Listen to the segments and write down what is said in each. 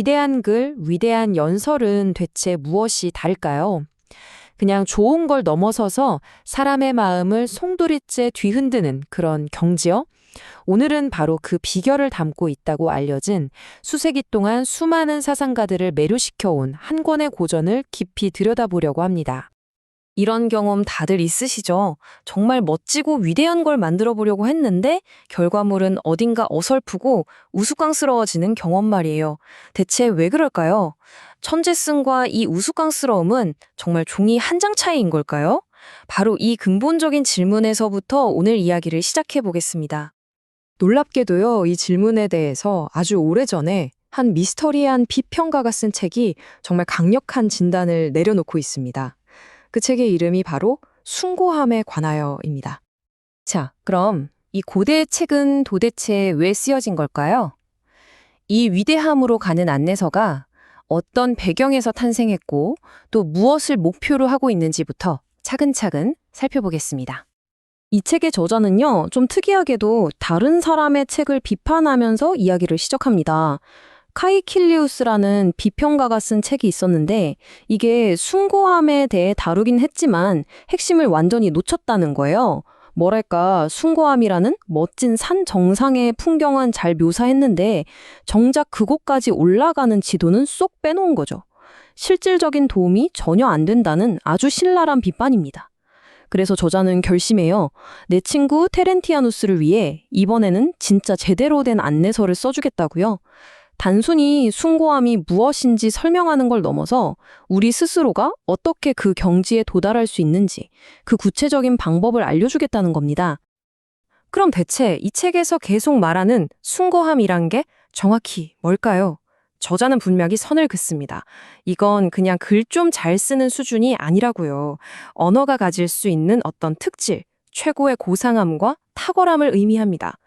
위대한 글, 위대한 연설은 대체 무엇이 다를까요? 그냥 좋은 걸 넘어서서 사람의 마음을 송두리째 뒤흔드는 그런 경지요? 오늘은 바로 그 비결을 담고 있다고 알려진 수세기 동안 수많은 사상가들을 매료시켜온 한 권의 고전을 깊이 들여다보려고 합니다. 이런 경험 다들 있으시죠? 정말 멋지고 위대한 걸 만들어 보려고 했는데 결과물은 어딘가 어설프고 우스꽝스러워지는 경험 말이에요. 대체 왜 그럴까요? 천재성과 이 우스꽝스러움은 정말 종이 한 장 차이인 걸까요? 바로 이 근본적인 질문에서부터 오늘 이야기를 시작해 보겠습니다. 놀랍게도요, 이 질문에 대해서 아주 오래전에 한 미스터리한 비평가가 쓴 책이 정말 강력한 진단을 내려놓고 있습니다. 그 책의 이름이 바로 숭고함에 관하여입니다. 자, 그럼 이 고대의 책은 도대체 왜 쓰여진 걸까요? 이 위대함으로 가는 안내서가 어떤 배경에서 탄생했고 또 무엇을 목표로 하고 있는지부터 차근차근 살펴보겠습니다. 이 책의 저자는요, 좀 특이하게도 다른 사람의 책을 비판하면서 이야기를 시작합니다. 카이킬리우스라는 비평가가 쓴 책이 있었는데 이게 숭고함에 대해 다루긴 했지만 핵심을 완전히 놓쳤다는 거예요. 뭐랄까, 숭고함이라는 멋진 산 정상의 풍경은 잘 묘사했는데 정작 그곳까지 올라가는 지도는 쏙 빼놓은 거죠. 실질적인 도움이 전혀 안 된다는 아주 신랄한 비판입니다. 그래서 저자는 결심해요. 내 친구 테렌티아누스를 위해 이번에는 진짜 제대로 된 안내서를 써주겠다고요. 단순히 숭고함이 무엇인지 설명하는 걸 넘어서 우리 스스로가 어떻게 그 경지에 도달할 수 있는지 그 구체적인 방법을 알려주겠다는 겁니다. 그럼 대체 이 책에서 계속 말하는 숭고함이란 게 정확히 뭘까요? 저자는 분명히 선을 긋습니다. 이건 그냥 글 좀 잘 쓰는 수준이 아니라고요. 언어가 가질 수 있는 어떤 특질, 최고의 고상함과 탁월함을 의미합니다.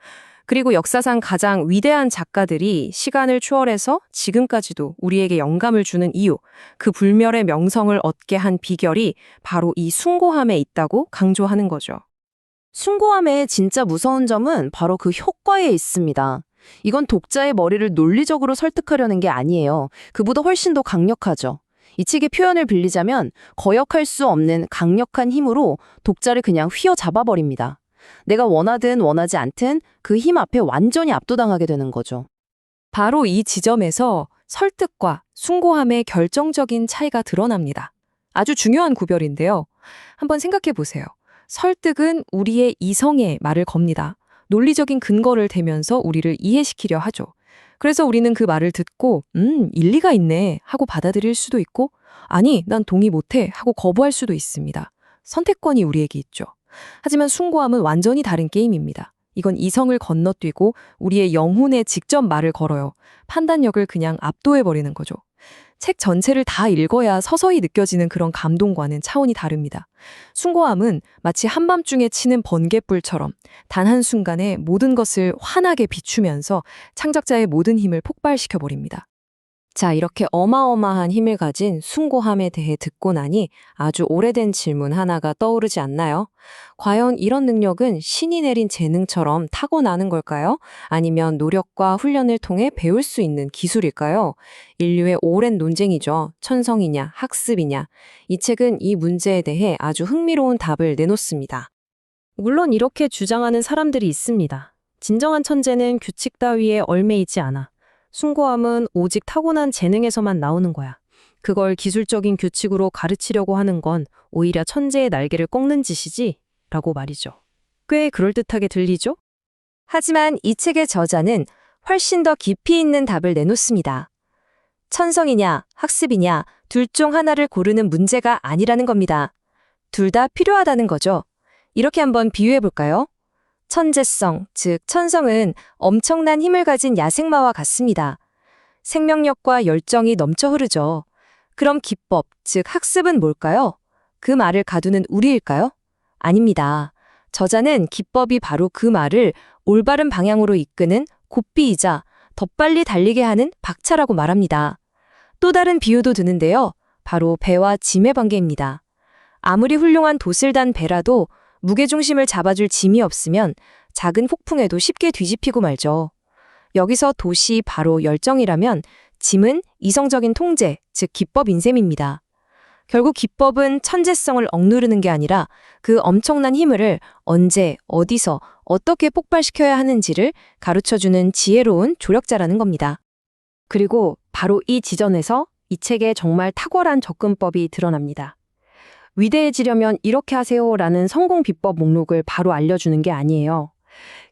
그리고 역사상 가장 위대한 작가들이 시간을 초월해서 지금까지도 우리에게 영감을 주는 이유, 그 불멸의 명성을 얻게 한 비결이 바로 이 숭고함에 있다고 강조하는 거죠. 숭고함의 진짜 무서운 점은 바로 그 효과에 있습니다. 이건 독자의 머리를 논리적으로 설득하려는 게 아니에요. 그보다 훨씬 더 강력하죠. 이 책의 표현을 빌리자면 거역할 수 없는 강력한 힘으로 독자를 그냥 휘어잡아버립니다. 내가 원하든 원하지 않든 그 힘 앞에 완전히 압도당하게 되는 거죠. 바로 이 지점에서 설득과 숭고함의 결정적인 차이가 드러납니다. 아주 중요한 구별인데요. 한번 생각해 보세요. 설득은 우리의 이성의 말을 겁니다. 논리적인 근거를 대면서 우리를 이해시키려 하죠. 그래서 우리는 그 말을 듣고 일리가 있네 하고 받아들일 수도 있고 아니, 난 동의 못해 하고 거부할 수도 있습니다. 선택권이 우리에게 있죠. 하지만 숭고함은 완전히 다른 게임입니다. 이건 이성을 건너뛰고 우리의 영혼에 직접 말을 걸어요. 판단력을 그냥 압도해버리는 거죠. 책 전체를 다 읽어야 서서히 느껴지는 그런 감동과는 차원이 다릅니다. 숭고함은 마치 한밤중에 치는 번갯불처럼 단 한순간에 모든 것을 환하게 비추면서 창작자의 모든 힘을 폭발시켜버립니다. 자, 이렇게 어마어마한 힘을 가진 숭고함에 대해 듣고 나니 아주 오래된 질문 하나가 떠오르지 않나요? 과연 이런 능력은 신이 내린 재능처럼 타고나는 걸까요? 아니면 노력과 훈련을 통해 배울 수 있는 기술일까요? 인류의 오랜 논쟁이죠. 천성이냐, 학습이냐. 이 책은 이 문제에 대해 아주 흥미로운 답을 내놓습니다. 물론 이렇게 주장하는 사람들이 있습니다. 진정한 천재는 규칙 따위에 얽매이지 않아. 숭고함은 오직 타고난 재능에서만 나오는 거야. 그걸 기술적인 규칙으로 가르치려고 하는 건 오히려 천재의 날개를 꺾는 짓이지? 라고 말이죠. 꽤 그럴듯하게 들리죠? 하지만 이 책의 저자는 훨씬 더 깊이 있는 답을 내놓습니다. 천성이냐, 학습이냐, 둘 중 하나를 고르는 문제가 아니라는 겁니다. 둘 다 필요하다는 거죠. 이렇게 한번 비유해 볼까요? 천재성, 즉 천성은 엄청난 힘을 가진 야생마와 같습니다. 생명력과 열정이 넘쳐 흐르죠. 그럼 기법, 즉 학습은 뭘까요? 그 말을 가두는 우리일까요? 아닙니다. 저자는 기법이 바로 그 말을 올바른 방향으로 이끄는 고삐이자 더 빨리 달리게 하는 박차라고 말합니다. 또 다른 비유도 드는데요. 바로 배와 짐의 관계입니다. 아무리 훌륭한 돛을 단 배라도 무게중심을 잡아줄 짐이 없으면 작은 폭풍에도 쉽게 뒤집히고 말죠. 여기서 돛이 바로 열정이라면 짐은 이성적인 통제, 즉 기법인 셈입니다. 결국 기법은 천재성을 억누르는 게 아니라 그 엄청난 힘을 언제, 어디서, 어떻게 폭발시켜야 하는지를 가르쳐주는 지혜로운 조력자라는 겁니다. 그리고 바로 이 지점에서 이 책의 정말 탁월한 접근법이 드러납니다. 위대해지려면 이렇게 하세요라는 성공 비법 목록을 바로 알려주는 게 아니에요.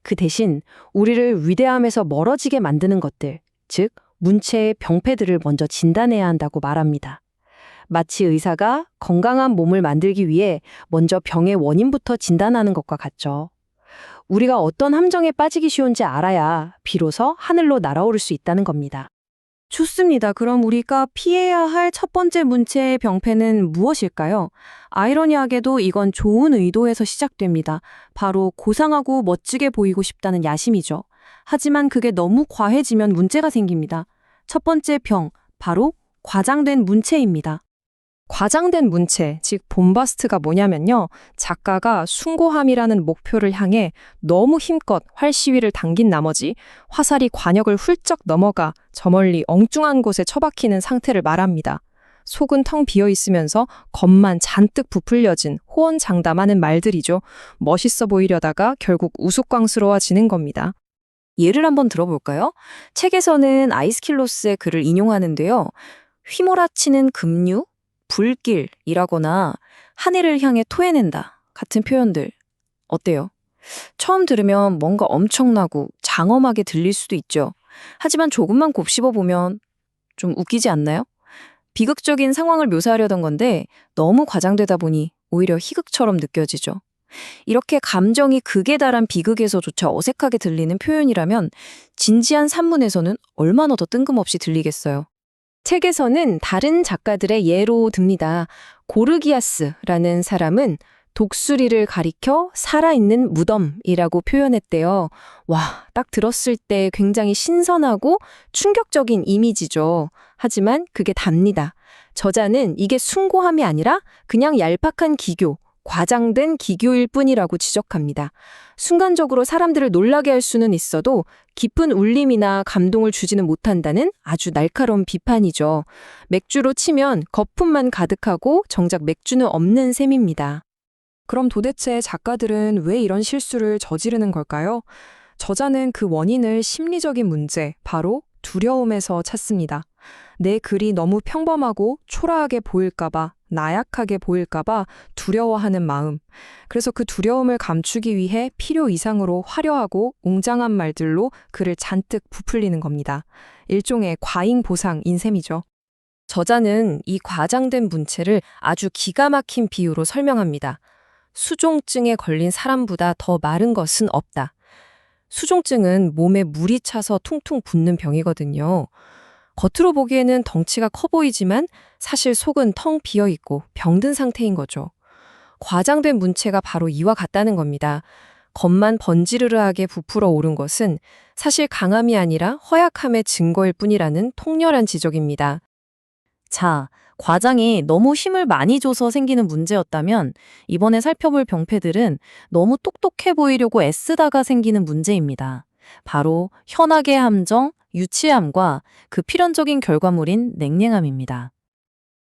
그 대신 우리를 위대함에서 멀어지게 만드는 것들, 즉 문체의 병폐들을 먼저 진단해야 한다고 말합니다. 마치 의사가 건강한 몸을 만들기 위해 먼저 병의 원인부터 진단하는 것과 같죠. 우리가 어떤 함정에 빠지기 쉬운지 알아야 비로소 하늘로 날아오를 수 있다는 겁니다. 좋습니다. 그럼 우리가 피해야 할 첫 번째 문체의 병폐는 무엇일까요? 아이러니하게도 이건 좋은 의도에서 시작됩니다. 바로 고상하고 멋지게 보이고 싶다는 야심이죠. 하지만 그게 너무 과해지면 문제가 생깁니다. 첫 번째 병, 바로 과장된 문체입니다. 과장된 문체, 즉 봄바스트가 뭐냐면요. 작가가 숭고함이라는 목표를 향해 너무 힘껏 활시위를 당긴 나머지 화살이 관역을 훌쩍 넘어가 저 멀리 엉뚱한 곳에 처박히는 상태를 말합니다. 속은 텅 비어 있으면서 겉만 잔뜩 부풀려진 호언장담하는 말들이죠. 멋있어 보이려다가 결국 우스꽝스러워지는 겁니다. 예를 한번 들어볼까요? 책에서는 아이스킬로스의 글을 인용하는데요. 휘몰아치는 급류, 불길이라거나 하늘을 향해 토해낸다 같은 표현들 어때요? 처음 들으면 뭔가 엄청나고 장엄하게 들릴 수도 있죠. 하지만 조금만 곱씹어보면 좀 웃기지 않나요? 비극적인 상황을 묘사하려던 건데 너무 과장되다 보니 오히려 희극처럼 느껴지죠. 이렇게 감정이 극에 달한 비극에서조차 어색하게 들리는 표현이라면 진지한 산문에서는 얼마나 더 뜬금없이 들리겠어요. 책에서는 다른 작가들의 예로 듭니다. 고르기아스라는 사람은 독수리를 가리켜 살아있는 무덤이라고 표현했대요. 와, 딱 들었을 때 굉장히 신선하고 충격적인 이미지죠. 하지만 그게 답니다. 저자는 이게 숭고함이 아니라 그냥 얄팍한 기교, 과장된 기교일 뿐이라고 지적합니다. 순간적으로 사람들을 놀라게 할 수는 있어도 깊은 울림이나 감동을 주지는 못한다는 아주 날카로운 비판이죠. 맥주로 치면 거품만 가득하고 정작 맥주는 없는 셈입니다. 그럼 도대체 작가들은 왜 이런 실수를 저지르는 걸까요? 저자는 그 원인을 심리적인 문제, 바로 두려움에서 찾습니다. 내 글이 너무 평범하고 초라하게 보일까봐, 나약하게 보일까봐 두려워하는 마음. 그래서 그 두려움을 감추기 위해 필요 이상으로 화려하고 웅장한 말들로 글을 잔뜩 부풀리는 겁니다. 일종의 과잉 보상인 셈이죠. 저자는 이 과장된 문체를 아주 기가 막힌 비유로 설명합니다. 수종증에 걸린 사람보다 더 마른 것은 없다. 수종증은 몸에 물이 차서 퉁퉁 붓는 병이거든요. 겉으로 보기에는 덩치가 커 보이지만 사실 속은 텅 비어 있고 병든 상태인 거죠. 과장된 문체가 바로 이와 같다는 겁니다. 겉만 번지르르하게 부풀어 오른 것은 사실 강함이 아니라 허약함의 증거일 뿐이라는 통렬한 지적입니다. 자, 과장이 너무 힘을 많이 줘서 생기는 문제였다면 이번에 살펴볼 병폐들은 너무 똑똑해 보이려고 애쓰다가 생기는 문제입니다. 바로 현악의 함정, 유치함과 그 필연적인 결과물인 냉랭함입니다.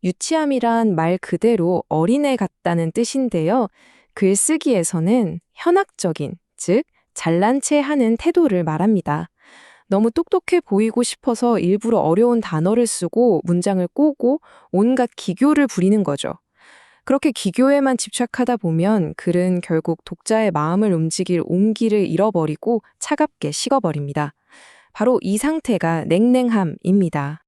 유치함이란 말 그대로 어린애 같다는 뜻인데요. 글쓰기에서는 현학적인, 즉 잘난 체 하는 태도를 말합니다. 너무 똑똑해 보이고 싶어서 일부러 어려운 단어를 쓰고 문장을 꼬고 온갖 기교를 부리는 거죠. 그렇게 기교에만 집착하다 보면 글은 결국 독자의 마음을 움직일 온기를 잃어버리고 차갑게 식어버립니다. 바로 이 상태가 냉랭함입니다.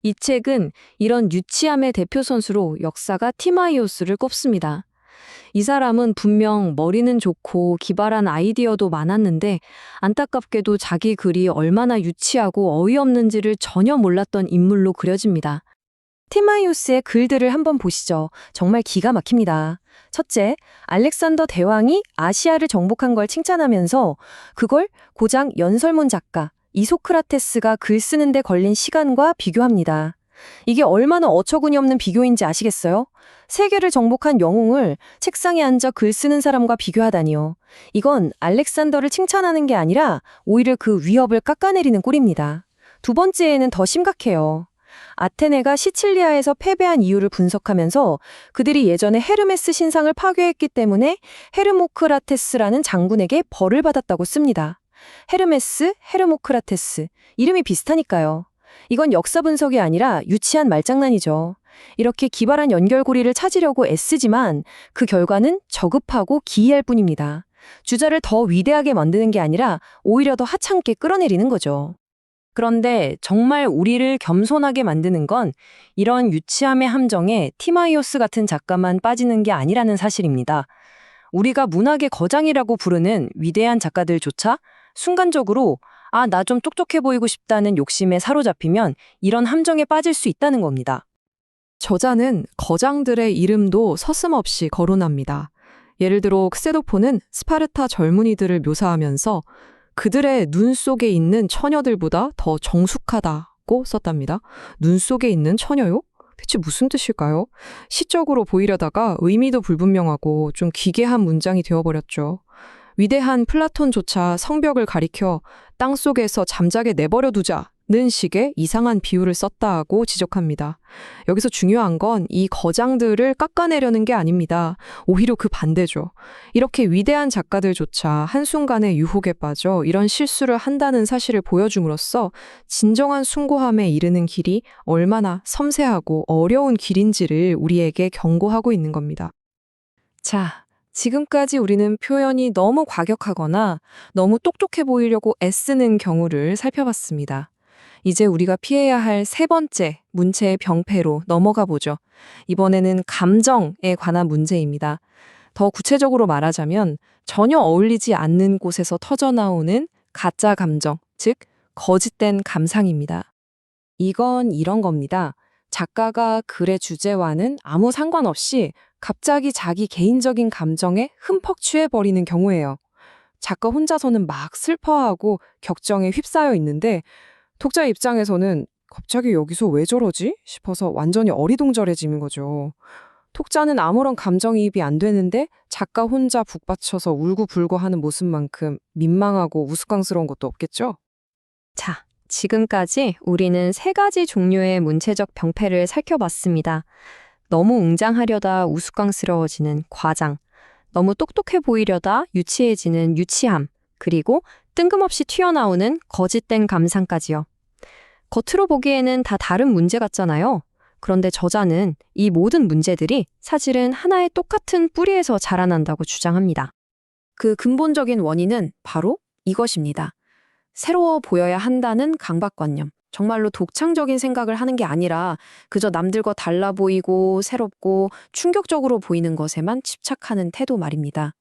이 책은 이런 유치함의 대표 선수로 역사가 티마이오스를 꼽습니다. 이 사람은 분명 머리는 좋고 기발한 아이디어도 많았는데 안타깝게도 자기 글이 얼마나 유치하고 어이없는지를 전혀 몰랐던 인물로 그려집니다. 티마이오스의 글들을 한번 보시죠. 정말 기가 막힙니다. 첫째, 알렉산더 대왕이 아시아를 정복한 걸 칭찬하면서 그걸 고장 연설문 작가 이소크라테스가 글 쓰는데 걸린 시간과 비교합니다. 이게 얼마나 어처구니 없는 비교인지 아시겠어요? 세계를 정복한 영웅을 책상에 앉아 글 쓰는 사람과 비교하다니요. 이건 알렉산더를 칭찬하는 게 아니라 오히려 그 위협을 깎아내리는 꼴입니다. 두 번째에는 더 심각해요. 아테네가 시칠리아에서 패배한 이유를 분석하면서 그들이 예전에 헤르메스 신상을 파괴했기 때문에 헤르모크라테스라는 장군에게 벌을 받았다고 씁니다. 헤르메스, 헤르모크라테스. 이름이 비슷하니까요. 이건 역사 분석이 아니라 유치한 말장난이죠. 이렇게 기발한 연결고리를 찾으려고 애쓰지만 그 결과는 저급하고 기이할 뿐입니다. 주자를 더 위대하게 만드는 게 아니라 오히려 더 하찮게 끌어내리는 거죠. 그런데 정말 우리를 겸손하게 만드는 건 이런 유치함의 함정에 티마이오스 같은 작가만 빠지는 게 아니라는 사실입니다. 우리가 문학의 거장이라고 부르는 위대한 작가들조차 순간적으로 나 좀 똑똑해 보이고 싶다는 욕심에 사로잡히면 이런 함정에 빠질 수 있다는 겁니다. 저자는 거장들의 이름도 서슴없이 거론합니다. 예를 들어 크세노폰은 스파르타 젊은이들을 묘사하면서 그들의 눈 속에 있는 처녀들보다 더 정숙하다고 썼답니다. 눈 속에 있는 처녀요? 대체 무슨 뜻일까요? 시적으로 보이려다가 의미도 불분명하고 좀 기괴한 문장이 되어버렸죠. 위대한 플라톤조차 성벽을 가리켜 땅속에서 잠자게 내버려 두자는 식의 이상한 비유를 썼다고 지적합니다. 여기서 중요한 건 이 거장들을 깎아내려는 게 아닙니다. 오히려 그 반대죠. 이렇게 위대한 작가들조차 한순간에 유혹에 빠져 이런 실수를 한다는 사실을 보여줌으로써 진정한 숭고함에 이르는 길이 얼마나 섬세하고 어려운 길인지를 우리에게 경고하고 있는 겁니다. 자, 지금까지 우리는 표현이 너무 과격하거나 너무 똑똑해 보이려고 애쓰는 경우를 살펴봤습니다. 이제 우리가 피해야 할 세 번째 문체의 병폐로 넘어가 보죠. 이번에는 감정에 관한 문제입니다. 더 구체적으로 말하자면 전혀 어울리지 않는 곳에서 터져나오는 가짜 감정, 즉 거짓된 감상입니다. 이건 이런 겁니다. 작가가 글의 주제와는 아무 상관없이 갑자기 자기 개인적인 감정에 흠뻑 취해버리는 경우예요. 작가 혼자서는 막 슬퍼하고 격정에 휩싸여 있는데 독자 입장에서는 갑자기 여기서 왜 저러지? 싶어서 완전히 어리둥절해지는 거죠. 독자는 아무런 감정이입이 안 되는데 작가 혼자 북받쳐서 울고불고 하는 모습만큼 민망하고 우스꽝스러운 것도 없겠죠? 자, 지금까지 우리는 세 가지 종류의 문체적 병폐를 살펴봤습니다. 너무 웅장하려다 우스꽝스러워지는 과장, 너무 똑똑해 보이려다 유치해지는 유치함, 그리고 뜬금없이 튀어나오는 거짓된 감상까지요. 겉으로 보기에는 다 다른 문제 같잖아요. 그런데 저자는 이 모든 문제들이 사실은 하나의 똑같은 뿌리에서 자라난다고 주장합니다. 그 근본적인 원인은 바로 이것입니다. 새로워 보여야 한다는 강박관념. 정말로 독창적인 생각을 하는 게 아니라 그저 남들과 달라 보이고 새롭고 충격적으로 보이는 것에만 집착하는 태도 말입니다.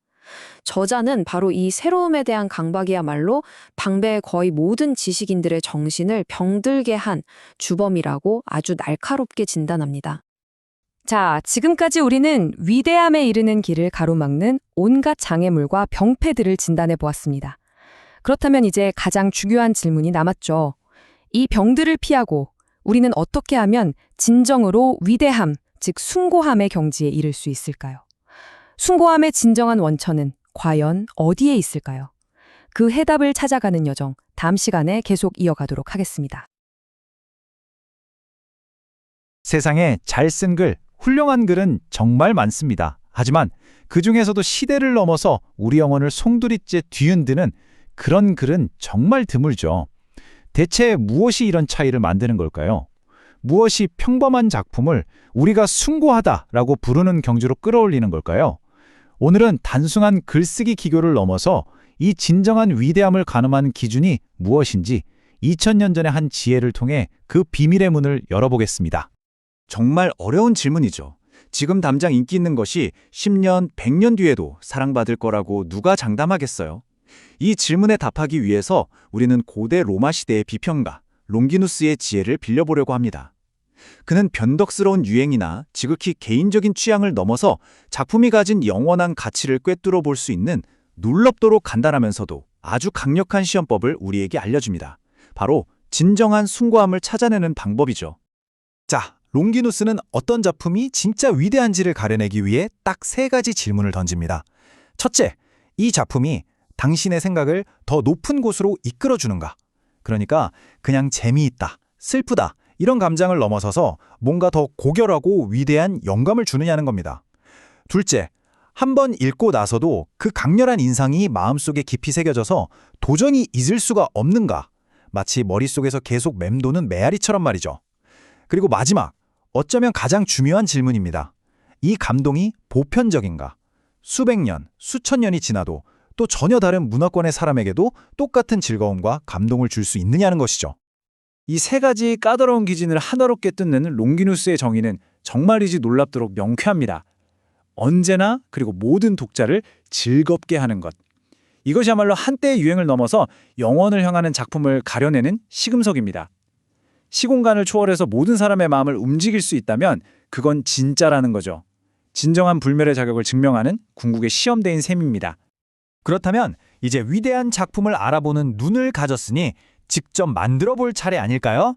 저자는 바로 이 새로움에 대한 강박이야말로 당대의 거의 모든 지식인들의 정신을 병들게 한 주범이라고 아주 날카롭게 진단합니다. 자, 지금까지 우리는 위대함에 이르는 길을 가로막는 온갖 장애물과 병폐들을 진단해 보았습니다. 그렇다면 이제 가장 중요한 질문이 남았죠. 이 병들을 피하고 우리는 어떻게 하면 진정으로 위대함, 즉 숭고함의 경지에 이를 수 있을까요? 숭고함의 진정한 원천은 과연 어디에 있을까요? 그 해답을 찾아가는 여정, 다음 시간에 계속 이어가도록 하겠습니다. 세상에 잘 쓴 글, 훌륭한 글은 정말 많습니다. 하지만 그 중에서도 시대를 넘어서 우리 영혼을 송두리째 뒤흔드는 그런 글은 정말 드물죠. 대체 무엇이 이런 차이를 만드는 걸까요? 무엇이 평범한 작품을 우리가 숭고하다라고 부르는 경지로 끌어올리는 걸까요? 오늘은 단순한 글쓰기 기교를 넘어서 이 진정한 위대함을 가늠한 기준이 무엇인지 2000년 전의 한 지혜를 통해 그 비밀의 문을 열어보겠습니다. 정말 어려운 질문이죠. 지금 당장 인기 있는 것이 10년, 100년 뒤에도 사랑받을 거라고 누가 장담하겠어요? 이 질문에 답하기 위해서 우리는 고대 로마 시대의 비평가 롱기누스의 지혜를 빌려보려고 합니다. 그는 변덕스러운 유행이나 지극히 개인적인 취향을 넘어서 작품이 가진 영원한 가치를 꿰뚫어 볼 수 있는 놀랍도록 간단하면서도 아주 강력한 시험법을 우리에게 알려줍니다. 바로 진정한 숭고함을 찾아내는 방법이죠. 자, 롱기누스는 어떤 작품이 진짜 위대한지를 가려내기 위해 딱 세 가지 질문을 던집니다. 첫째, 이 작품이 당신의 생각을 더 높은 곳으로 이끌어주는가? 그러니까 그냥 재미있다, 슬프다 이런 감정을 넘어서서 뭔가 더 고결하고 위대한 영감을 주느냐는 겁니다. 둘째, 한 번 읽고 나서도 그 강렬한 인상이 마음속에 깊이 새겨져서 도저히 잊을 수가 없는가? 마치 머릿속에서 계속 맴도는 메아리처럼 말이죠. 그리고 마지막, 어쩌면 가장 중요한 질문입니다. 이 감동이 보편적인가? 수백 년, 수천 년이 지나도 또 전혀 다른 문화권의 사람에게도 똑같은 즐거움과 감동을 줄 수 있느냐는 것이죠. 이 세 가지 까다로운 기준을 하나롭게 뜯는 롱기누스의 정의는 정말이지 놀랍도록 명쾌합니다. 언제나 그리고 모든 독자를 즐겁게 하는 것. 이것이야말로 한때의 유행을 넘어서 영원을 향하는 작품을 가려내는 시금석입니다. 시공간을 초월해서 모든 사람의 마음을 움직일 수 있다면 그건 진짜라는 거죠. 진정한 불멸의 자격을 증명하는 궁극의 시험대인 셈입니다. 그렇다면 이제 위대한 작품을 알아보는 눈을 가졌으니 직접 만들어 볼 차례 아닐까요?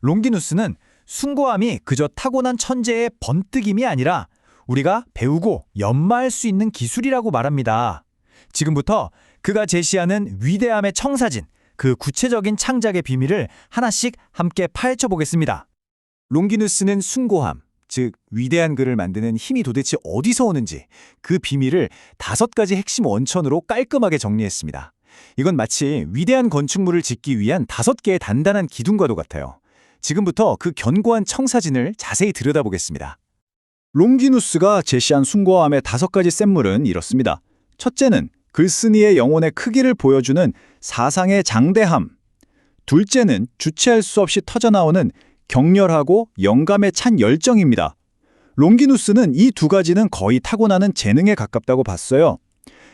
롱기누스는 숭고함이 그저 타고난 천재의 번뜩임이 아니라 우리가 배우고 연마할 수 있는 기술이라고 말합니다. 지금부터 그가 제시하는 위대함의 청사진, 그 구체적인 창작의 비밀을 하나씩 함께 파헤쳐 보겠습니다. 롱기누스는 숭고함, 즉 위대한 글을 만드는 힘이 도대체 어디서 오는지 그 비밀을 5가지 핵심 원천으로 깔끔하게 정리했습니다. 이건 마치 위대한 건축물을 짓기 위한 5개의 단단한 기둥과도 같아요. 지금부터 그 견고한 청사진을 자세히 들여다보겠습니다. 롱기누스가 제시한 숭고함의 5가지 샘물은 이렇습니다. 첫째는 글쓴이의 영혼의 크기를 보여주는 사상의 장대함. 둘째는 주체할 수 없이 터져나오는 격렬하고 영감에 찬 열정입니다. 롱기누스는 이 2가지는 거의 타고나는 재능에 가깝다고 봤어요.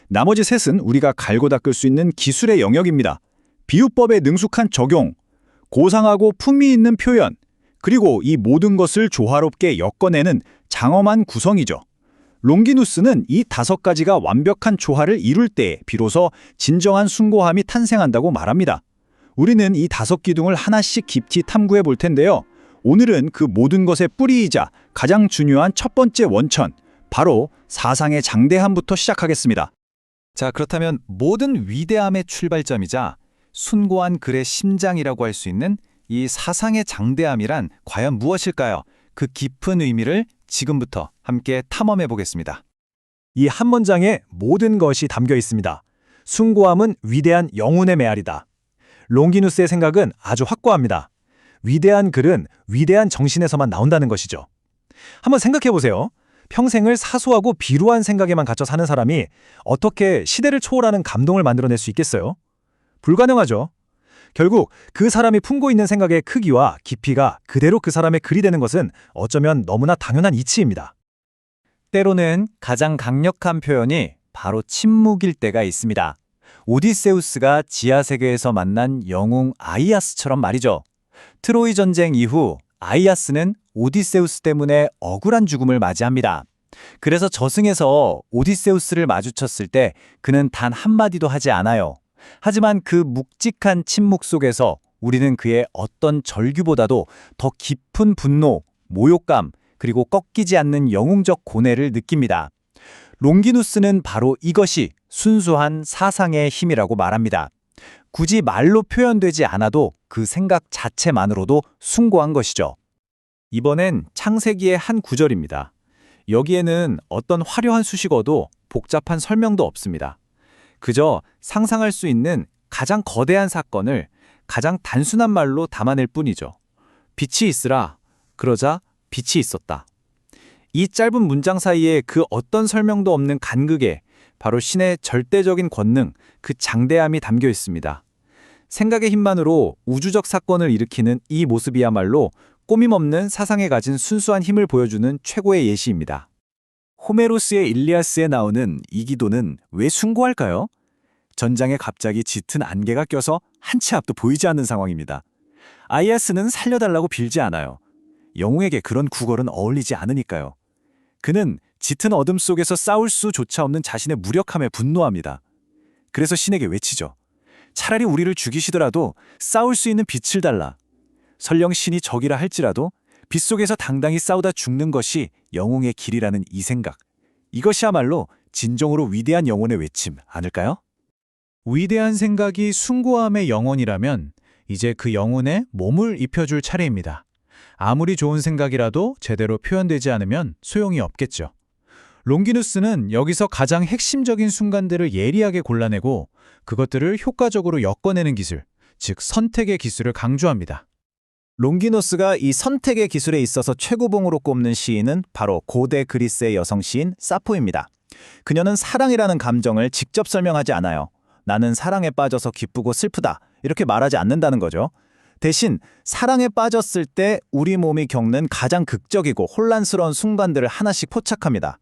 나머지 셋은 우리가 갈고 닦을 수 있는 기술의 영역입니다. 비유법에 능숙한 적용, 고상하고 품위 있는 표현, 그리고 이 모든 것을 조화롭게 엮어내는 장엄한 구성이죠. 롱기누스는 이 5가지가 완벽한 조화를 이룰 때 비로소 진정한 숭고함이 탄생한다고 말합니다. 우리는 이 5기둥을 하나씩 깊이 탐구해 볼 텐데요. 오늘은 그 모든 것의 뿌리이자 가장 중요한 첫 번째 원천, 바로 사상의 장대함부터 시작하겠습니다. 자, 그렇다면 모든 위대함의 출발점이자 숭고한 글의 심장이라고 할 수 있는 이 사상의 장대함이란 과연 무엇일까요? 그 깊은 의미를 지금부터 함께 탐험해 보겠습니다. 이 한 문장에 모든 것이 담겨 있습니다. 숭고함은 위대한 영혼의 메아리다. 롱기누스의 생각은 아주 확고합니다. 위대한 글은 위대한 정신에서만 나온다는 것이죠. 한번 생각해 보세요. 평생을 사소하고 비루한 생각에만 갇혀 사는 사람이 어떻게 시대를 초월하는 감동을 만들어낼 수 있겠어요? 불가능하죠. 결국 그 사람이 품고 있는 생각의 크기와 깊이가 그대로 그 사람의 글이 되는 것은 어쩌면 너무나 당연한 이치입니다. 때로는 가장 강력한 표현이 바로 침묵일 때가 있습니다. 오디세우스가 지하세계에서 만난 영웅 아이아스처럼 말이죠. 트로이 전쟁 이후 아이아스는 오디세우스 때문에 억울한 죽음을 맞이합니다. 그래서 저승에서 오디세우스를 마주쳤을 때 그는 단 한마디도 하지 않아요. 하지만 그 묵직한 침묵 속에서 우리는 그의 어떤 절규보다도 더 깊은 분노, 모욕감, 그리고 꺾이지 않는 영웅적 고뇌를 느낍니다. 롱기누스는 바로 이것이 순수한 사상의 힘이라고 말합니다. 굳이 말로 표현되지 않아도 그 생각 자체만으로도 숭고한 것이죠. 이번엔 창세기의 한 구절입니다. 여기에는 어떤 화려한 수식어도 복잡한 설명도 없습니다. 그저 상상할 수 있는 가장 거대한 사건을 가장 단순한 말로 담아낼 뿐이죠. 빛이 있으라. 그러자 빛이 있었다. 이 짧은 문장 사이에 그 어떤 설명도 없는 간극에 바로 신의 절대적인 권능, 그 장대함이 담겨 있습니다. 생각의 힘만으로 우주적 사건을 일으키는 이 모습이야말로 꾸밈없는 사상에 가진 순수한 힘을 보여주는 최고의 예시입니다. 호메로스의 일리아스에 나오는 이 기도는 왜 숭고할까요? 전장에 갑자기 짙은 안개가 껴서 한 치 앞도 보이지 않는 상황입니다. 아이아스는 살려달라고 빌지 않아요. 영웅에게 그런 구걸은 어울리지 않으니까요. 그는 짙은 어둠 속에서 싸울 수조차 없는 자신의 무력함에 분노합니다. 그래서 신에게 외치죠. 차라리 우리를 죽이시더라도 싸울 수 있는 빛을 달라. 설령 신이 적이라 할지라도 빛 속에서 당당히 싸우다 죽는 것이 영웅의 길이라는 이 생각. 이것이야말로 진정으로 위대한 영혼의 외침 아닐까요? 위대한 생각이 숭고함의 영혼이라면 이제 그 영혼에 몸을 입혀줄 차례입니다. 아무리 좋은 생각이라도 제대로 표현되지 않으면 소용이 없겠죠. 롱기누스는 여기서 가장 핵심적인 순간들을 예리하게 골라내고 그것들을 효과적으로 엮어내는 기술, 즉 선택의 기술을 강조합니다. 롱기누스가 이 선택의 기술에 있어서 최고봉으로 꼽는 시인은 바로 고대 그리스의 여성 시인 사포입니다. 그녀는 사랑이라는 감정을 직접 설명하지 않아요. 나는 사랑에 빠져서 기쁘고 슬프다 이렇게 말하지 않는다는 거죠. 대신 사랑에 빠졌을 때 우리 몸이 겪는 가장 극적이고 혼란스러운 순간들을 하나씩 포착합니다.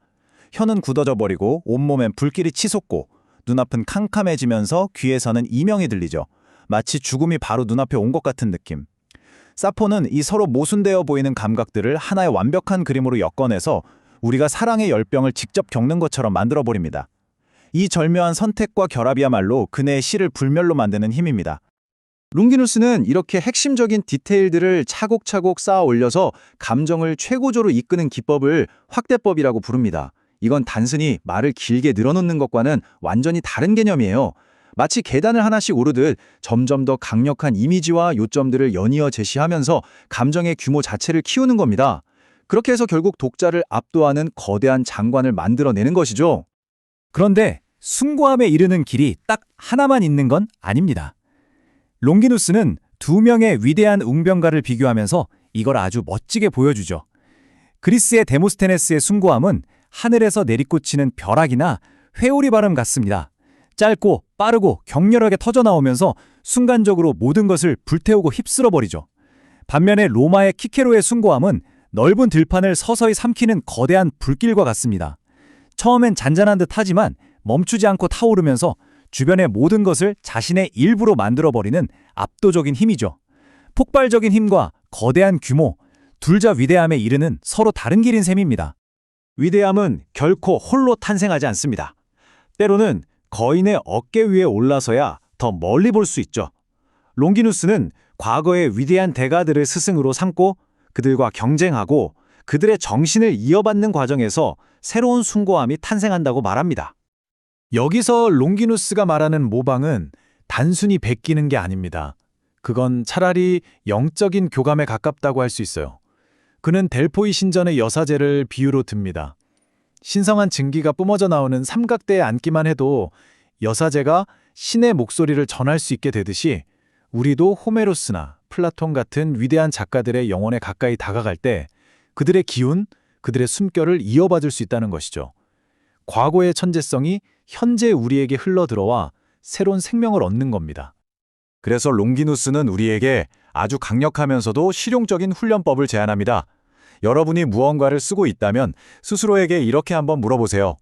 혀는 굳어져 버리고 온몸엔 불길이 치솟고 눈앞은 캄캄해지면서 귀에서는 이명이 들리죠. 마치 죽음이 바로 눈앞에 온 것 같은 느낌. 사포는 이 서로 모순되어 보이는 감각들을 하나의 완벽한 그림으로 엮어내서 우리가 사랑의 열병을 직접 겪는 것처럼 만들어버립니다. 이 절묘한 선택과 결합이야말로 그네의 시를 불멸로 만드는 힘입니다. 롱기누스는 이렇게 핵심적인 디테일들을 차곡차곡 쌓아 올려서 감정을 최고조로 이끄는 기법을 확대법이라고 부릅니다. 이건 단순히 말을 길게 늘어놓는 것과는 완전히 다른 개념이에요. 마치 계단을 하나씩 오르듯 점점 더 강력한 이미지와 요점들을 연이어 제시하면서 감정의 규모 자체를 키우는 겁니다. 그렇게 해서 결국 독자를 압도하는 거대한 장관을 만들어내는 것이죠. 그런데 숭고함에 이르는 길이 딱 하나만 있는 건 아닙니다. 롱기누스는 두 명의 위대한 웅변가를 비교하면서 이걸 아주 멋지게 보여주죠. 그리스의 데모스테네스의 숭고함은 하늘에서 내리꽂히는 벼락이나 회오리 바람 같습니다. 짧고 빠르고 격렬하게 터져나오면서 순간적으로 모든 것을 불태우고 휩쓸어버리죠. 반면에 로마의 키케로의 숭고함은 넓은 들판을 서서히 삼키는 거대한 불길과 같습니다. 처음엔 잔잔한 듯 하지만 멈추지 않고 타오르면서 주변의 모든 것을 자신의 일부로 만들어버리는 압도적인 힘이죠. 폭발적인 힘과 거대한 규모, 둘 다 위대함에 이르는 서로 다른 길인 셈입니다. 위대함은 결코 홀로 탄생하지 않습니다. 때로는 거인의 어깨 위에 올라서야 더 멀리 볼 수 있죠. 롱기누스는 과거의 위대한 대가들을 스승으로 삼고 그들과 경쟁하고 그들의 정신을 이어받는 과정에서 새로운 숭고함이 탄생한다고 말합니다. 여기서 롱기누스가 말하는 모방은 단순히 베끼는 게 아닙니다. 그건 차라리 영적인 교감에 가깝다고 할 수 있어요. 그는 델포이 신전의 여사제를 비유로 듭니다. 신성한 증기가 뿜어져 나오는 삼각대에 앉기만 해도 여사제가 신의 목소리를 전할 수 있게 되듯이 우리도 호메로스나 플라톤 같은 위대한 작가들의 영혼에 가까이 다가갈 때 그들의 기운, 그들의 숨결을 이어받을 수 있다는 것이죠. 과거의 천재성이 현재 우리에게 흘러들어와 새로운 생명을 얻는 겁니다. 그래서 롱기누스는 우리에게 아주 강력하면서도 실용적인 훈련법을 제안합니다. 여러분이 무언가를 쓰고 있다면 스스로에게 이렇게 한번 물어보세요.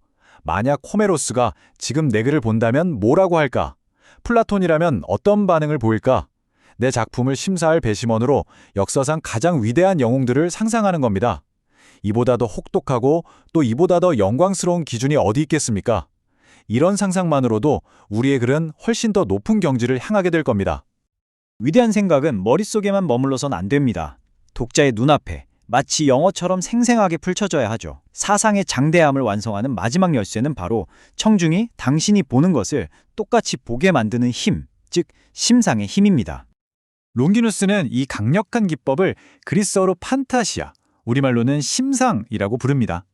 만약 호메로스가 지금 내 글을 본다면 뭐라고 할까? 플라톤이라면 어떤 반응을 보일까? 내 작품을 심사할 배심원으로 역사상 가장 위대한 영웅들을 상상하는 겁니다. 이보다 더 혹독하고 또 이보다 더 영광스러운 기준이 어디 있겠습니까? 이런 상상만으로도 우리의 글은 훨씬 더 높은 경지를 향하게 될 겁니다. 위대한 생각은 머릿속에만 머물러선 안 됩니다. 독자의 눈앞에 마치 영어처럼 생생하게 펼쳐져야 하죠. 사상의 장대함을 완성하는 마지막 열쇠는 바로 청중이 당신이 보는 것을 똑같이 보게 만드는 힘, 즉 심상의 힘입니다. 롱기누스는 이 강력한 기법을 그리스어로 판타시아, 우리말로는 심상이라고 부릅니다.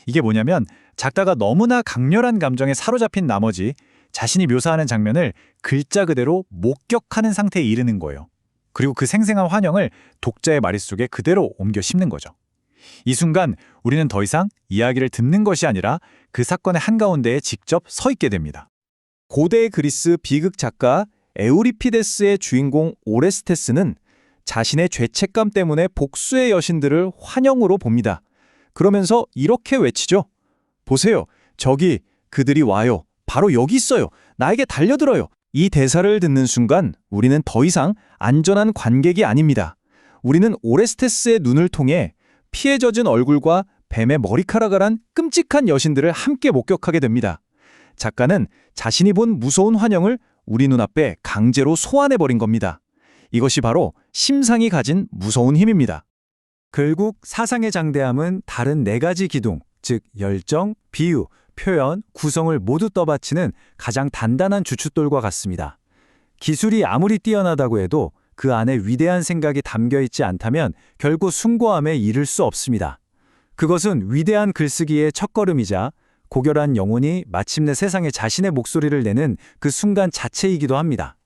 이게 뭐냐면 작가가 너무나 강렬한 감정에 사로잡힌 나머지 자신이 묘사하는 장면을 글자 그대로 목격하는 상태에 이르는 거예요. 그리고 그 생생한 환영을 독자의 머릿속에 그대로 옮겨 심는 거죠. 이 순간 우리는 더 이상 이야기를 듣는 것이 아니라 그 사건의 한가운데에 직접 서 있게 됩니다. 고대 그리스 비극 작가 에우리피데스의 주인공 오레스테스는 자신의 죄책감 때문에 복수의 여신들을 환영으로 봅니다. 그러면서 이렇게 외치죠. 보세요. 저기 그들이 와요. 바로 여기 있어요. 나에게 달려들어요. 이 대사를 듣는 순간 우리는 더 이상 안전한 관객이 아닙니다. 우리는 오레스테스의 눈을 통해 피에 젖은 얼굴과 뱀의 머리카락을 한 끔찍한 여신들을 함께 목격하게 됩니다. 작가는 자신이 본 무서운 환영을 우리 눈앞에 강제로 소환해버린 겁니다. 이것이 바로 심상이 가진 무서운 힘입니다. 결국 사상의 장대함은 다른 네 가지 기둥, 즉 열정, 비유, 표현, 구성을 모두 떠받치는 가장 단단한 주춧돌과 같습니다. 기술이 아무리 뛰어나다고 해도 그 안에 위대한 생각이 담겨 있지 않다면 결국 숭고함에 이를 수 없습니다. 그것은 위대한 글쓰기의 첫걸음이자 고결한 영혼이 마침내 세상에 자신의 목소리를 내는 그 순간 자체이기도 합니다.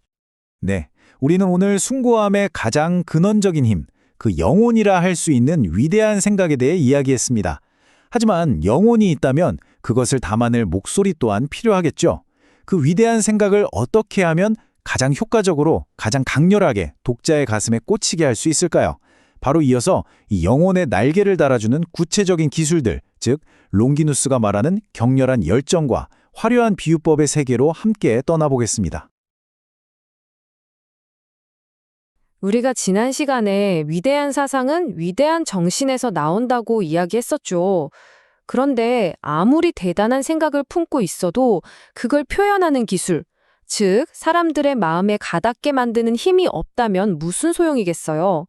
네, 우리는 오늘 숭고함의 가장 근원적인 힘, 그 영혼이라 할 수 있는 위대한 생각에 대해 이야기했습니다. 하지만 영혼이 있다면 그것을 담아낼 목소리 또한 필요하겠죠. 그 위대한 생각을 어떻게 하면 가장 효과적으로, 가장 강렬하게 독자의 가슴에 꽂히게 할 수 있을까요? 바로 이어서 이 영혼의 날개를 달아주는 구체적인 기술들, 즉 롱기누스가 말하는 격렬한 열정과 화려한 비유법의 세계로 함께 떠나보겠습니다. 우리가 지난 시간에 위대한 사상은 위대한 정신에서 나온다고 이야기했었죠. 그런데 아무리 대단한 생각을 품고 있어도 그걸 표현하는 기술, 즉 사람들의 마음에 가닿게 만드는 힘이 없다면 무슨 소용이겠어요.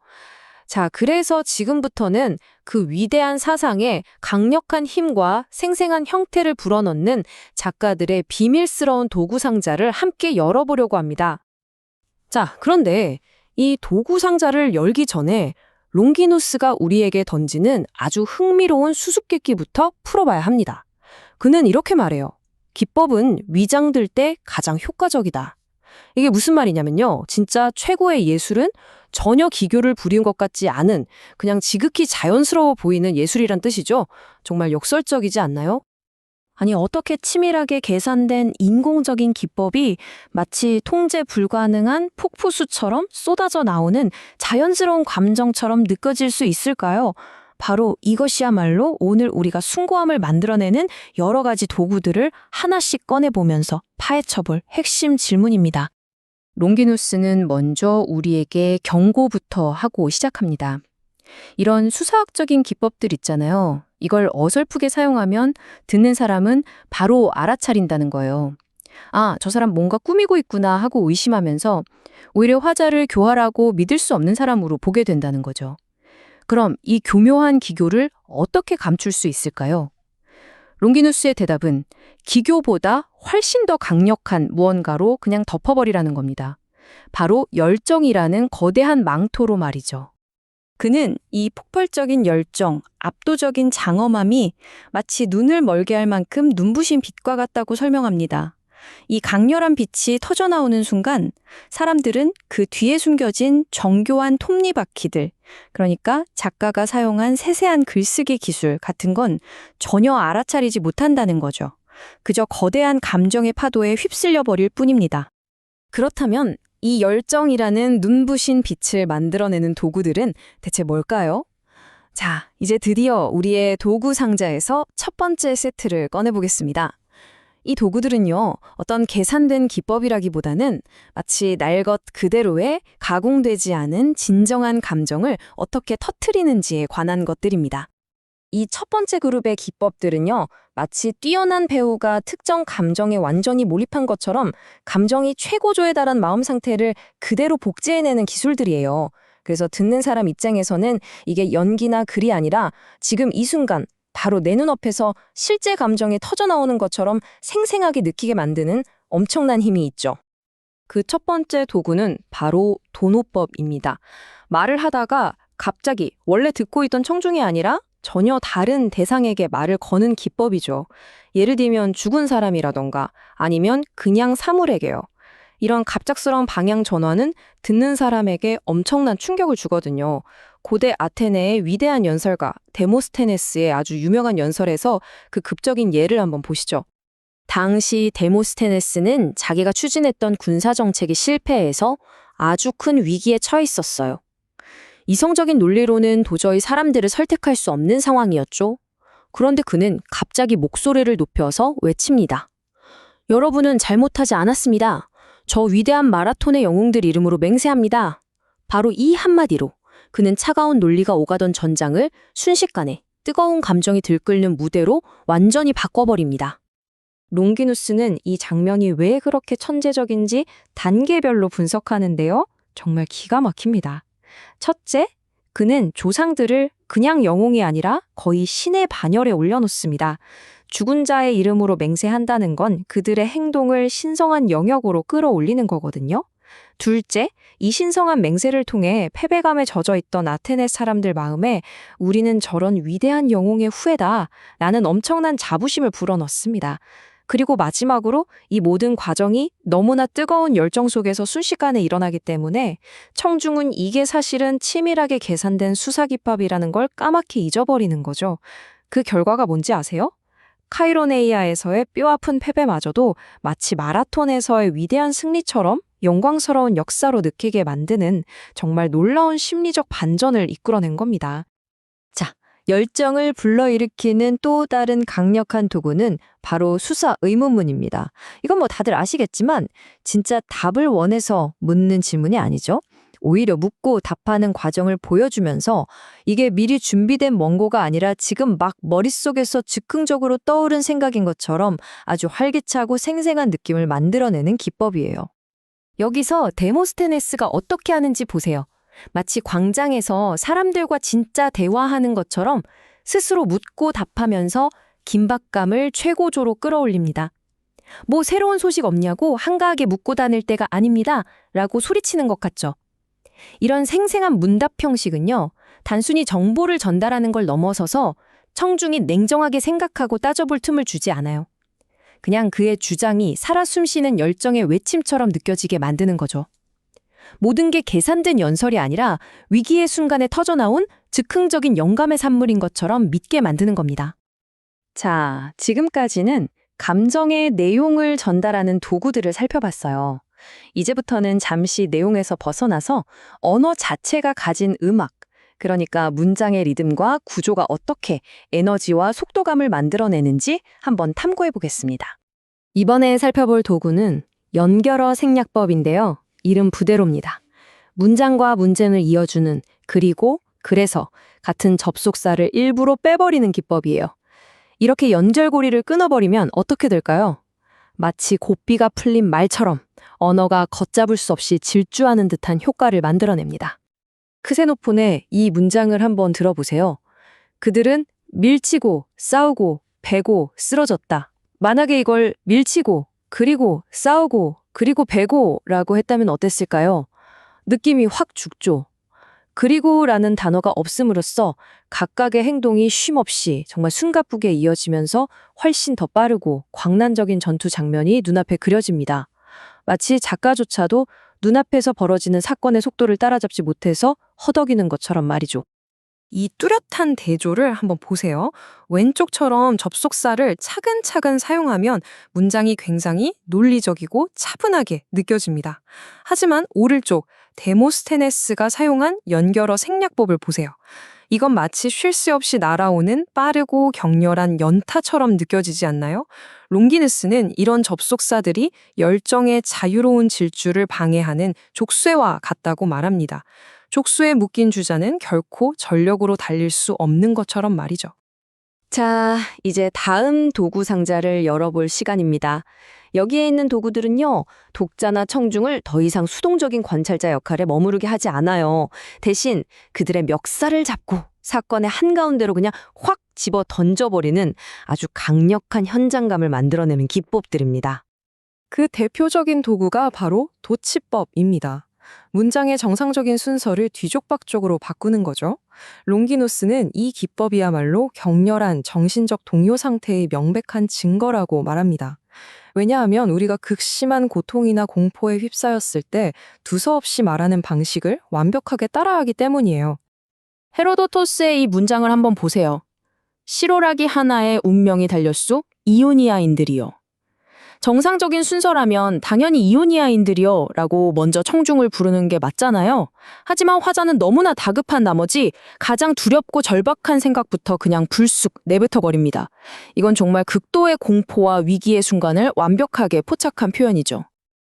자, 그래서 지금부터는 그 위대한 사상에 강력한 힘과 생생한 형태를 불어넣는 작가들의 비밀스러운 도구 상자를 함께 열어보려고 합니다. 자, 그런데 이 도구 상자를 열기 전에 롱기누스가 우리에게 던지는 아주 흥미로운 수수께끼부터 풀어봐야 합니다. 그는 이렇게 말해요. 기법은 위장될 때 가장 효과적이다. 이게 무슨 말이냐면요. 진짜 최고의 예술은 전혀 기교를 부린 것 같지 않은 그냥 지극히 자연스러워 보이는 예술이란 뜻이죠. 정말 역설적이지 않나요? 아니, 어떻게 치밀하게 계산된 인공적인 기법이 마치 통제 불가능한 폭포수처럼 쏟아져 나오는 자연스러운 감정처럼 느껴질 수 있을까요? 바로 이것이야말로 오늘 우리가 숭고함을 만들어내는 여러 가지 도구들을 하나씩 꺼내보면서 파헤쳐볼 핵심 질문입니다. 롱기누스는 먼저 우리에게 경고부터 하고 시작합니다. 이런 수사학적인 기법들 있잖아요. 이걸 어설프게 사용하면 듣는 사람은 바로 알아차린다는 거예요. 아, 저 사람 뭔가 꾸미고 있구나 하고 의심하면서 오히려 화자를 교활하고 믿을 수 없는 사람으로 보게 된다는 거죠. 그럼 이 교묘한 기교를 어떻게 감출 수 있을까요? 롱기누스의 대답은 기교보다 훨씬 더 강력한 무언가로 그냥 덮어버리라는 겁니다. 바로 열정이라는 거대한 망토로 말이죠. 그는 이 폭발적인 열정, 압도적인 장엄함이 마치 눈을 멀게 할 만큼 눈부신 빛과 같다고 설명합니다. 이 강렬한 빛이 터져나오는 순간 사람들은 그 뒤에 숨겨진 정교한 톱니바퀴들, 그러니까 작가가 사용한 세세한 글쓰기 기술 같은 건 전혀 알아차리지 못한다는 거죠. 그저 거대한 감정의 파도에 휩쓸려 버릴 뿐입니다. 그렇다면 이 열정이라는 눈부신 빛을 만들어내는 도구들은 대체 뭘까요? 자, 이제 드디어 우리의 도구 상자에서 첫 번째 세트를 꺼내보겠습니다. 이 도구들은요, 어떤 계산된 기법이라기보다는 마치 날 것 그대로의 가공되지 않은 진정한 감정을 어떻게 터뜨리는지에 관한 것들입니다. 이 첫 번째 그룹의 기법들은요, 마치 뛰어난 배우가 특정 감정에 완전히 몰입한 것처럼 감정이 최고조에 달한 마음 상태를 그대로 복제해내는 기술들이에요. 그래서 듣는 사람 입장에서는 이게 연기나 글이 아니라 지금 이 순간 바로 내 눈앞에서 실제 감정이 터져나오는 것처럼 생생하게 느끼게 만드는 엄청난 힘이 있죠. 그 첫 번째 도구는 바로 도노법입니다. 말을 하다가 갑자기 원래 듣고 있던 청중이 아니라 전혀 다른 대상에게 말을 거는 기법이죠. 예를 들면 죽은 사람이라던가 아니면 그냥 사물에게요. 이런 갑작스러운 방향 전환은 듣는 사람에게 엄청난 충격을 주거든요. 고대 아테네의 위대한 연설가 데모스테네스의 아주 유명한 연설에서 그 극적인 예를 한번 보시죠. 당시 데모스테네스는 자기가 추진했던 군사정책이 실패해서 아주 큰 위기에 처해 있었어요. 이성적인 논리로는 도저히 사람들을 설득할 수 없는 상황이었죠. 그런데 그는 갑자기 목소리를 높여서 외칩니다. 여러분은 잘못하지 않았습니다. 저 위대한 마라톤의 영웅들 이름으로 맹세합니다. 바로 이 한마디로 그는 차가운 논리가 오가던 전장을 순식간에 뜨거운 감정이 들끓는 무대로 완전히 바꿔버립니다. 롱기누스는 이 장면이 왜 그렇게 천재적인지 단계별로 분석하는데요. 정말 기가 막힙니다. 첫째, 그는 조상들을 그냥 영웅이 아니라 거의 신의 반열에 올려놓습니다. 죽은 자의 이름으로 맹세한다는 건 그들의 행동을 신성한 영역으로 끌어올리는 거거든요. 둘째, 이 신성한 맹세를 통해 패배감에 젖어 있던 아테네 사람들 마음에 우리는 저런 위대한 영웅의 후예다 라는 엄청난 자부심을 불어넣습니다. 그리고 마지막으로 이 모든 과정이 너무나 뜨거운 열정 속에서 순식간에 일어나기 때문에 청중은 이게 사실은 치밀하게 계산된 수사기법이라는 걸 까맣게 잊어버리는 거죠. 그 결과가 뭔지 아세요? 카이로네이아에서의 뼈아픈 패배마저도 마치 마라톤에서의 위대한 승리처럼 영광스러운 역사로 느끼게 만드는 정말 놀라운 심리적 반전을 이끌어낸 겁니다. 자, 열정을 불러일으키는 또 다른 강력한 도구는 바로 수사 의문문입니다. 이건 뭐 다들 아시겠지만 진짜 답을 원해서 묻는 질문이 아니죠. 오히려 묻고 답하는 과정을 보여주면서 이게 미리 준비된 원고가 아니라 지금 막 머릿속에서 즉흥적으로 떠오른 생각인 것처럼 아주 활기차고 생생한 느낌을 만들어내는 기법이에요. 여기서 데모스테네스가 어떻게 하는지 보세요. 마치 광장에서 사람들과 진짜 대화하는 것처럼 스스로 묻고 답하면서 긴박감을 최고조로 끌어올립니다. 뭐 새로운 소식 없냐고 한가하게 묻고 다닐 때가 아닙니다. 라고 소리치는 것 같죠. 이런 생생한 문답 형식은요, 단순히 정보를 전달하는 걸 넘어서서 청중이 냉정하게 생각하고 따져볼 틈을 주지 않아요. 그냥 그의 주장이 살아 숨쉬는 열정의 외침처럼 느껴지게 만드는 거죠. 모든 게 계산된 연설이 아니라 위기의 순간에 터져나온 즉흥적인 영감의 산물인 것처럼 믿게 만드는 겁니다. 자, 지금까지는 감정의 내용을 전달하는 도구들을 살펴봤어요. 이제부터는 잠시 내용에서 벗어나서 언어 자체가 가진 음악, 그러니까 문장의 리듬과 구조가 어떻게 에너지와 속도감을 만들어내는지 한번 탐구해 보겠습니다. 이번에 살펴볼 도구는 연결어 생략법인데요. 이름 부대로입니다. 문장과 문장을 이어주는 그리고 그래서 같은 접속사를 일부러 빼버리는 기법이에요. 이렇게 연결고리를 끊어버리면 어떻게 될까요? 마치 고삐가 풀린 말처럼 언어가 걷잡을 수 없이 질주하는 듯한 효과를 만들어냅니다. 크세노폰의 이 문장을 한번 들어보세요. 그들은 밀치고 싸우고 베고 쓰러졌다. 만약에 이걸 밀치고 그리고 싸우고 그리고 베고 라고 했다면 어땠을까요? 느낌이 확 죽죠. 그리고라는 단어가 없음으로써 각각의 행동이 쉼없이 정말 숨가쁘게 이어지면서 훨씬 더 빠르고 광란적인 전투 장면이 눈앞에 그려집니다. 마치 작가조차도 눈앞에서 벌어지는 사건의 속도를 따라잡지 못해서 허덕이는 것처럼 말이죠. 이 뚜렷한 대조를 한번 보세요. 왼쪽처럼 접속사를 차근차근 사용하면 문장이 굉장히 논리적이고 차분하게 느껴집니다. 하지만 오른쪽 데모스테네스가 사용한 연결어 생략법을 보세요. 이건 마치 쉴 새 없이 날아오는 빠르고 격렬한 연타처럼 느껴지지 않나요? 롱기누스는 이런 접속사들이 열정의 자유로운 질주를 방해하는 족쇄와 같다고 말합니다. 족쇄에 묶인 주자는 결코 전력으로 달릴 수 없는 것처럼 말이죠. 자, 이제 다음 도구 상자를 열어볼 시간입니다. 여기에 있는 도구들은요, 독자나 청중을 더 이상 수동적인 관찰자 역할에 머무르게 하지 않아요. 대신 그들의 멱살을 잡고 사건의 한가운데로 그냥 확 집어 던져버리는 아주 강력한 현장감을 만들어내는 기법들입니다. 그 대표적인 도구가 바로 도치법입니다. 문장의 정상적인 순서를 뒤죽박죽으로 바꾸는 거죠. 롱기누스는 이 기법이야말로 격렬한 정신적 동요 상태의 명백한 증거라고 말합니다. 왜냐하면 우리가 극심한 고통이나 공포에 휩싸였을 때 두서없이 말하는 방식을 완벽하게 따라하기 때문이에요. 헤로도토스의 이 문장을 한번 보세요. 실오라기 하나에 운명이 달렸소 이오니아인들이요. 정상적인 순서라면 당연히 이오니아인들이요 라고 먼저 청중을 부르는 게 맞잖아요. 하지만 화자는 너무나 다급한 나머지 가장 두렵고 절박한 생각부터 그냥 불쑥 내뱉어버립니다. 이건 정말 극도의 공포와 위기의 순간을 완벽하게 포착한 표현이죠.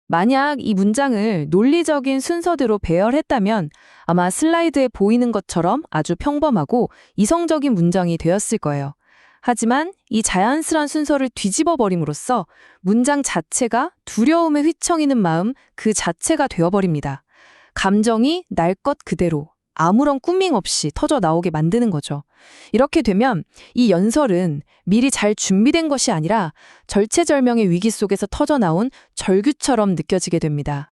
만약 이 문장을 논리적인 순서대로 배열했다면 아마 슬라이드에 보이는 것처럼 아주 평범하고 이성적인 문장이 되었을 거예요. 하지만 이 자연스러운 순서를 뒤집어 버림으로써 문장 자체가 두려움에 휘청이는 마음 그 자체가 되어버립니다. 감정이 날 것 그대로 아무런 꾸밈 없이 터져 나오게 만드는 거죠. 이렇게 되면 이 연설은 미리 잘 준비된 것이 아니라 절체절명의 위기 속에서 터져 나온 절규처럼 느껴지게 됩니다.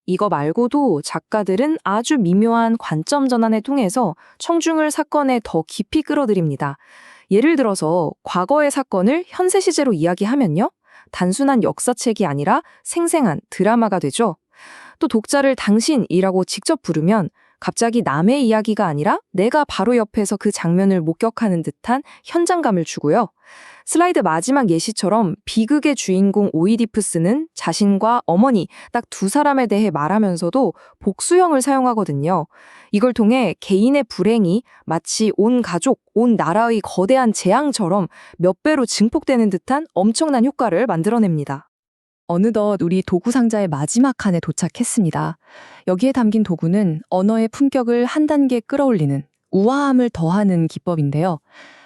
이거 말고도 작가들은 아주 미묘한 관점 전환을 통해서 청중을 사건에 더 깊이 끌어들입니다. 예를 들어서 과거의 사건을 현세 시제로 이야기하면요. 단순한 역사책이 아니라 생생한 드라마가 되죠. 또 독자를 당신이라고 직접 부르면 갑자기 남의 이야기가 아니라 내가 바로 옆에서 그 장면을 목격하는 듯한 현장감을 주고요. 슬라이드 마지막 예시처럼 비극의 주인공 오이디푸스는 자신과 어머니 딱 두 사람에 대해 말하면서도 복수형을 사용하거든요. 이걸 통해 개인의 불행이 마치 온 가족, 온 나라의 거대한 재앙처럼 몇 배로 증폭되는 듯한 엄청난 효과를 만들어냅니다. 어느덧 우리 도구 상자의 마지막 칸에 도착했습니다. 여기에 담긴 도구는 언어의 품격을 한 단계 끌어올리는 우아함을 더하는 기법인데요.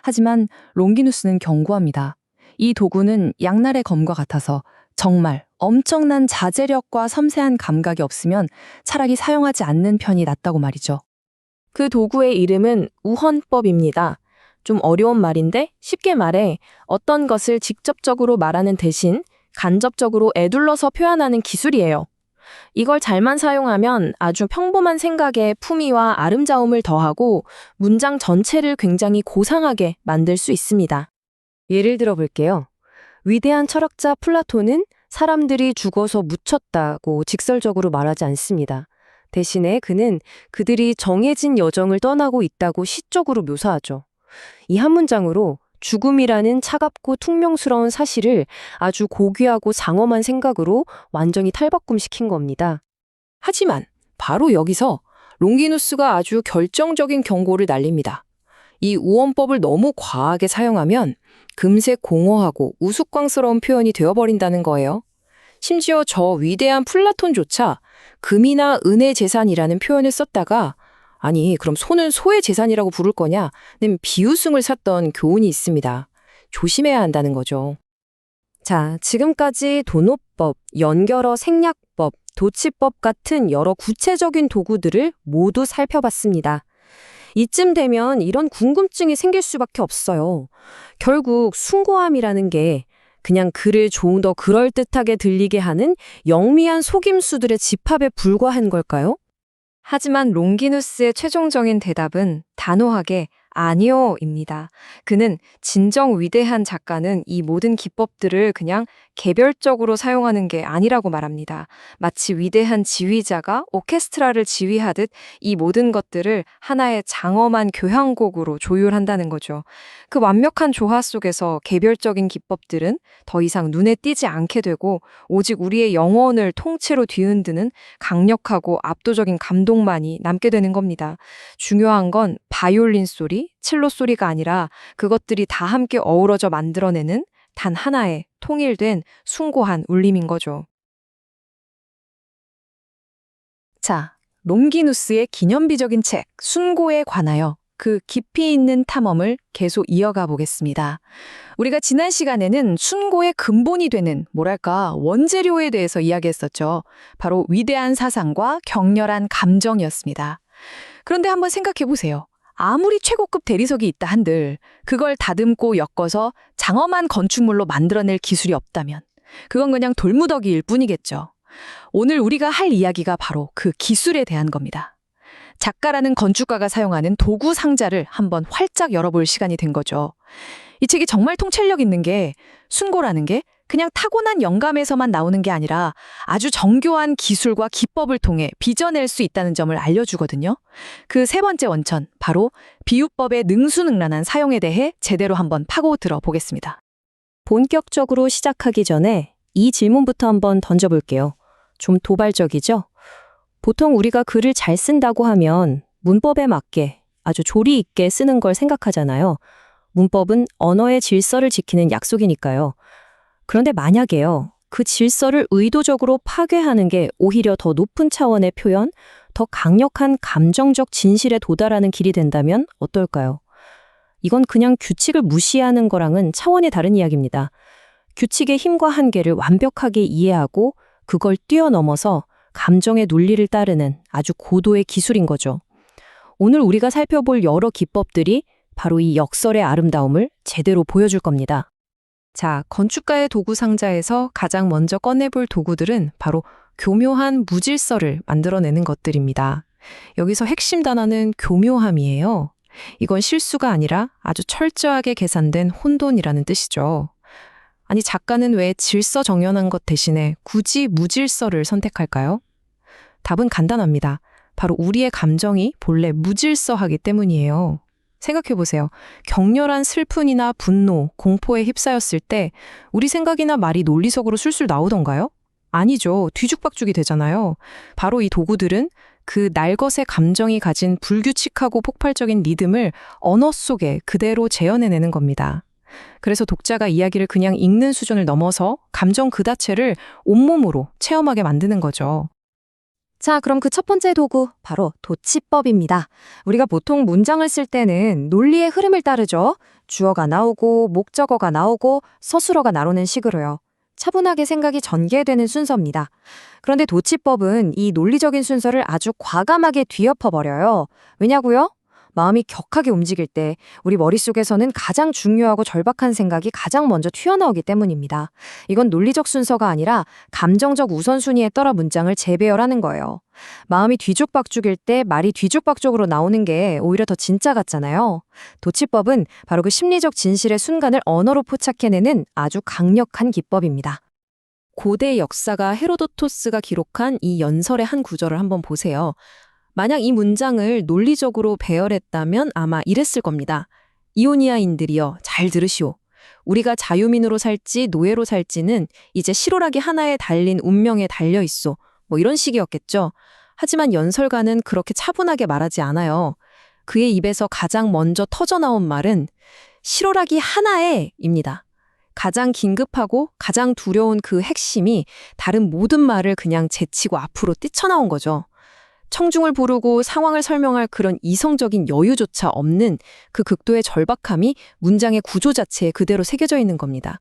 하지만 롱기누스는 경고합니다. 이 도구는 양날의 검과 같아서 정말 엄청난 자제력과 섬세한 감각이 없으면 차라리 사용하지 않는 편이 낫다고 말이죠. 그 도구의 이름은 우헌법입니다. 좀 어려운 말인데 쉽게 말해 어떤 것을 직접적으로 말하는 대신 간접적으로 에둘러서 표현하는 기술이에요. 이걸 잘만 사용하면 아주 평범한 생각에 품위와 아름다움을 더하고 문장 전체를 굉장히 고상하게 만들 수 있습니다. 예를 들어 볼게요. 위대한 철학자 플라톤은 사람들이 죽어서 묻혔다고 직설적으로 말하지 않습니다. 대신에 그는 그들이 정해진 여정을 떠나고 있다고 시적으로 묘사하죠. 이 한 문장으로 죽음이라는 차갑고 퉁명스러운 사실을 아주 고귀하고 장엄한 생각으로 완전히 탈바꿈시킨 겁니다. 하지만 바로 여기서 롱기누스가 아주 결정적인 경고를 날립니다. 이 우언법을 너무 과하게 사용하면 금세 공허하고 우스꽝스러운 표현이 되어버린다는 거예요. 심지어 저 위대한 플라톤조차 금이나 은의 재산이라는 표현을 썼다가 아니 그럼 소는 소의 재산이라고 부를 거냐는 비웃음을 샀던 교훈이 있습니다. 조심해야 한다는 거죠. 자, 지금까지 돈호법, 연결어 생략법, 도치법 같은 여러 구체적인 도구들을 모두 살펴봤습니다. 이쯤 되면 이런 궁금증이 생길 수밖에 없어요. 결국 숭고함이라는 게 그냥 글을 좀 더 그럴듯하게 들리게 하는 영미한 속임수들의 집합에 불과한 걸까요? 하지만 롱기누스의 최종적인 대답은 단호하게 아니요입니다. 그는 진정 위대한 작가는 이 모든 기법들을 그냥 개별적으로 사용하는 게 아니라고 말합니다. 마치 위대한 지휘자가 오케스트라를 지휘하듯 이 모든 것들을 하나의 장엄한 교향곡으로 조율한다는 거죠. 그 완벽한 조화 속에서 개별적인 기법들은 더 이상 눈에 띄지 않게 되고 오직 우리의 영혼을 통째로 뒤흔드는 강력하고 압도적인 감동만이 남게 되는 겁니다. 중요한 건 바이올린 소리, 첼로 소리가 아니라 그것들이 다 함께 어우러져 만들어내는 단 하나의 통일된 숭고한 울림인 거죠. 자, 롱기누스의 기념비적인 책 순고에 관하여 그 깊이 있는 탐험을 계속 이어가 보겠습니다. 우리가 지난 시간에는 순고의 근본이 되는 뭐랄까 원재료에 대해서 이야기했었죠. 바로 위대한 사상과 격렬한 감정이었습니다. 그런데 한번 생각해 보세요. 아무리 최고급 대리석이 있다 한들 그걸 다듬고 엮어서 장엄한 건축물로 만들어낼 기술이 없다면 그건 그냥 돌무더기일 뿐이겠죠. 오늘 우리가 할 이야기가 바로 그 기술에 대한 겁니다. 작가라는 건축가가 사용하는 도구 상자를 한번 활짝 열어볼 시간이 된 거죠. 이 책이 정말 통찰력 있는 게 순고라는 게 그냥 타고난 영감에서만 나오는 게 아니라 아주 정교한 기술과 기법을 통해 빚어낼 수 있다는 점을 알려주거든요. 그 세 번째 원천, 바로 비유법의 능수능란한 사용에 대해 제대로 한번 파고들어 보겠습니다. 본격적으로 시작하기 전에 이 질문부터 한번 던져볼게요. 좀 도발적이죠? 보통 우리가 글을 잘 쓴다고 하면 문법에 맞게 아주 조리 있게 쓰는 걸 생각하잖아요. 문법은 언어의 질서를 지키는 약속이니까요. 그런데 만약에요, 그 질서를 의도적으로 파괴하는 게 오히려 더 높은 차원의 표현, 더 강력한 감정적 진실에 도달하는 길이 된다면 어떨까요? 이건 그냥 규칙을 무시하는 거랑은 차원이 다른 이야기입니다. 규칙의 힘과 한계를 완벽하게 이해하고 그걸 뛰어넘어서 감정의 논리를 따르는 아주 고도의 기술인 거죠. 오늘 우리가 살펴볼 여러 기법들이 바로 이 역설의 아름다움을 제대로 보여줄 겁니다. 자, 건축가의 도구 상자에서 가장 먼저 꺼내볼 도구들은 바로 교묘한 무질서를 만들어내는 것들입니다. 여기서 핵심 단어는 교묘함이에요. 이건 실수가 아니라 아주 철저하게 계산된 혼돈이라는 뜻이죠. 아니, 작가는 왜 질서 정연한 것 대신에 굳이 무질서를 선택할까요? 답은 간단합니다. 바로 우리의 감정이 본래 무질서하기 때문이에요. 생각해보세요. 격렬한 슬픔이나 분노, 공포에 휩싸였을 때 우리 생각이나 말이 논리적으로 술술 나오던가요? 아니죠. 뒤죽박죽이 되잖아요. 바로 이 도구들은 그 날것의 감정이 가진 불규칙하고 폭발적인 리듬을 언어 속에 그대로 재현해내는 겁니다. 그래서 독자가 이야기를 그냥 읽는 수준을 넘어서 감정 그 자체를 온몸으로 체험하게 만드는 거죠. 자, 그럼 그 첫 번째 도구, 바로 도치법입니다. 우리가 보통 문장을 쓸 때는 논리의 흐름을 따르죠. 주어가 나오고, 목적어가 나오고, 서술어가 나오는 식으로요. 차분하게 생각이 전개되는 순서입니다. 그런데 도치법은 이 논리적인 순서를 아주 과감하게 뒤엎어버려요. 왜냐고요? 마음이 격하게 움직일 때 우리 머릿속에서는 가장 중요하고 절박한 생각이 가장 먼저 튀어나오기 때문입니다. 이건 논리적 순서가 아니라 감정적 우선순위에 따라 문장을 재배열하는 거예요. 마음이 뒤죽박죽일 때 말이 뒤죽박죽으로 나오는 게 오히려 더 진짜 같잖아요. 도치법은 바로 그 심리적 진실의 순간을 언어로 포착해내는 아주 강력한 기법입니다. 고대 역사가 헤로도토스가 기록한 이 연설의 한 구절을 한번 보세요. 만약 이 문장을 논리적으로 배열했다면 아마 이랬을 겁니다. 이오니아인들이여 잘 들으시오. 우리가 자유민으로 살지 노예로 살지는 이제 실오라기 하나에 달린 운명에 달려 있소. 뭐 이런 식이었겠죠. 하지만 연설가는 그렇게 차분하게 말하지 않아요. 그의 입에서 가장 먼저 터져나온 말은 실오라기 하나에입니다. 가장 긴급하고 가장 두려운 그 핵심이 다른 모든 말을 그냥 제치고 앞으로 뛰쳐나온 거죠. 청중을 부르고 상황을 설명할 그런 이성적인 여유조차 없는 그 극도의 절박함이 문장의 구조 자체에 그대로 새겨져 있는 겁니다.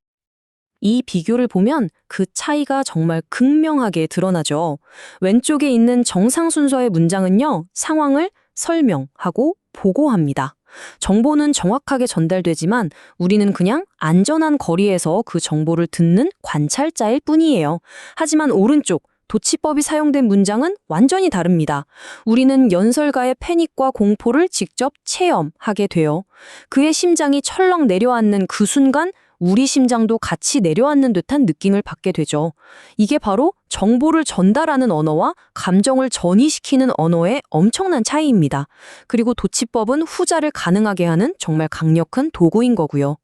이 비교를 보면 그 차이가 정말 극명하게 드러나죠. 왼쪽에 있는 정상 순서의 문장은요, 상황을 설명하고 보고합니다. 정보는 정확하게 전달되지만 우리는 그냥 안전한 거리에서 그 정보를 듣는 관찰자일 뿐이에요. 하지만 오른쪽, 도치법이 사용된 문장은 완전히 다릅니다. 우리는 연설가의 패닉과 공포를 직접 체험하게 돼요. 그의 심장이 철렁 내려앉는 그 순간 우리 심장도 같이 내려앉는 듯한 느낌을 받게 되죠. 이게 바로 정보를 전달하는 언어와 감정을 전이시키는 언어의 엄청난 차이입니다. 그리고 도치법은 후자를 가능하게 하는 정말 강력한 도구인 거고요.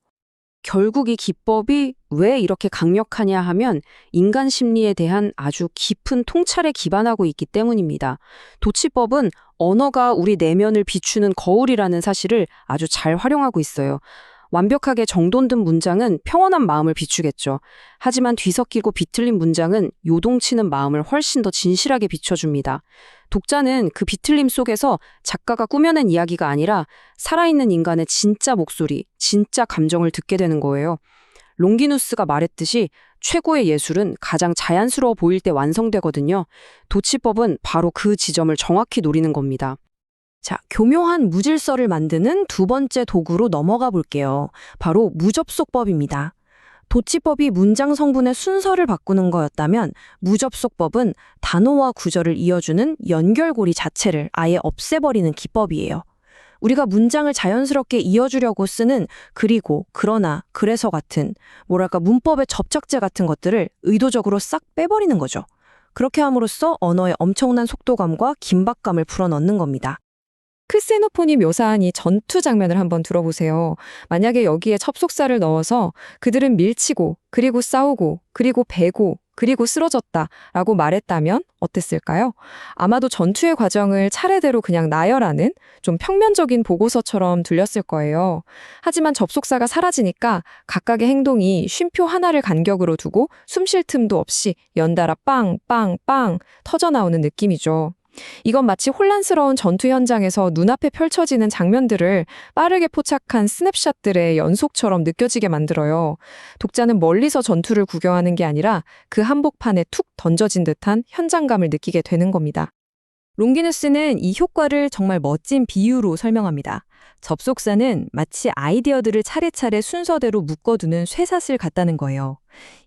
결국 이 기법이 왜 이렇게 강력하냐 하면 인간 심리에 대한 아주 깊은 통찰에 기반하고 있기 때문입니다. 도치법은 언어가 우리 내면을 비추는 거울이라는 사실을 아주 잘 활용하고 있어요. 완벽하게 정돈된 문장은 평온한 마음을 비추겠죠. 하지만 뒤섞이고 비틀린 문장은 요동치는 마음을 훨씬 더 진실하게 비춰줍니다. 독자는 그 비틀림 속에서 작가가 꾸며낸 이야기가 아니라 살아있는 인간의 진짜 목소리, 진짜 감정을 듣게 되는 거예요. 롱기누스가 말했듯이 최고의 예술은 가장 자연스러워 보일 때 완성되거든요. 도치법은 바로 그 지점을 정확히 노리는 겁니다. 자, 교묘한 무질서를 만드는 두 번째 도구로 넘어가 볼게요. 바로 무접속법입니다. 도치법이 문장 성분의 순서를 바꾸는 거였다면 무접속법은 단어와 구절을 이어주는 연결고리 자체를 아예 없애버리는 기법이에요. 우리가 문장을 자연스럽게 이어주려고 쓰는 그리고, 그러나, 그래서 같은 뭐랄까 문법의 접착제 같은 것들을 의도적으로 싹 빼버리는 거죠. 그렇게 함으로써 언어의 엄청난 속도감과 긴박감을 불어넣는 겁니다. 크세노폰이 묘사한 이 전투 장면을 한번 들어보세요. 만약에 여기에 첩속사를 넣어서 그들은 밀치고, 그리고 싸우고, 그리고 베고, 그리고 쓰러졌다라고 말했다면 어땠을까요? 아마도 전투의 과정을 차례대로 그냥 나열하는 좀 평면적인 보고서처럼 들렸을 거예요. 하지만 접속사가 사라지니까 각각의 행동이 쉼표 하나를 간격으로 두고 숨 쉴 틈도 없이 연달아 빵빵빵 터져나오는 느낌이죠. 이건 마치 혼란스러운 전투 현장에서 눈앞에 펼쳐지는 장면들을 빠르게 포착한 스냅샷들의 연속처럼 느껴지게 만들어요. 독자는 멀리서 전투를 구경하는 게 아니라 그 한복판에 툭 던져진 듯한 현장감을 느끼게 되는 겁니다. 롱기누스는 이 효과를 정말 멋진 비유로 설명합니다. 접속사는 마치 아이디어들을 차례차례 순서대로 묶어두는 쇠사슬 같다는 거예요.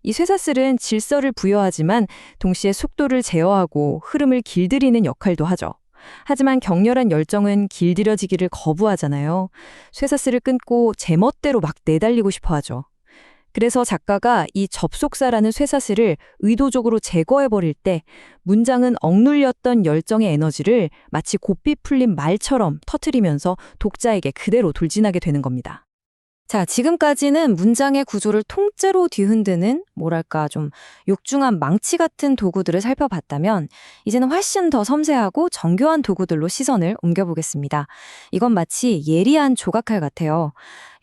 이 쇠사슬은 질서를 부여하지만 동시에 속도를 제어하고 흐름을 길들이는 역할도 하죠. 하지만 격렬한 열정은 길들여지기를 거부하잖아요. 쇠사슬을 끊고 제멋대로 막 내달리고 싶어 하죠. 그래서 작가가 이 접속사라는 쇠사슬을 의도적으로 제거해버릴 때 문장은 억눌렸던 열정의 에너지를 마치 고삐 풀린 말처럼 터트리면서 독자에게 그대로 돌진하게 되는 겁니다. 자, 지금까지는 문장의 구조를 통째로 뒤흔드는 뭐랄까 좀 육중한 망치 같은 도구들을 살펴봤다면 이제는 훨씬 더 섬세하고 정교한 도구들로 시선을 옮겨보겠습니다. 이건 마치 예리한 조각칼 같아요.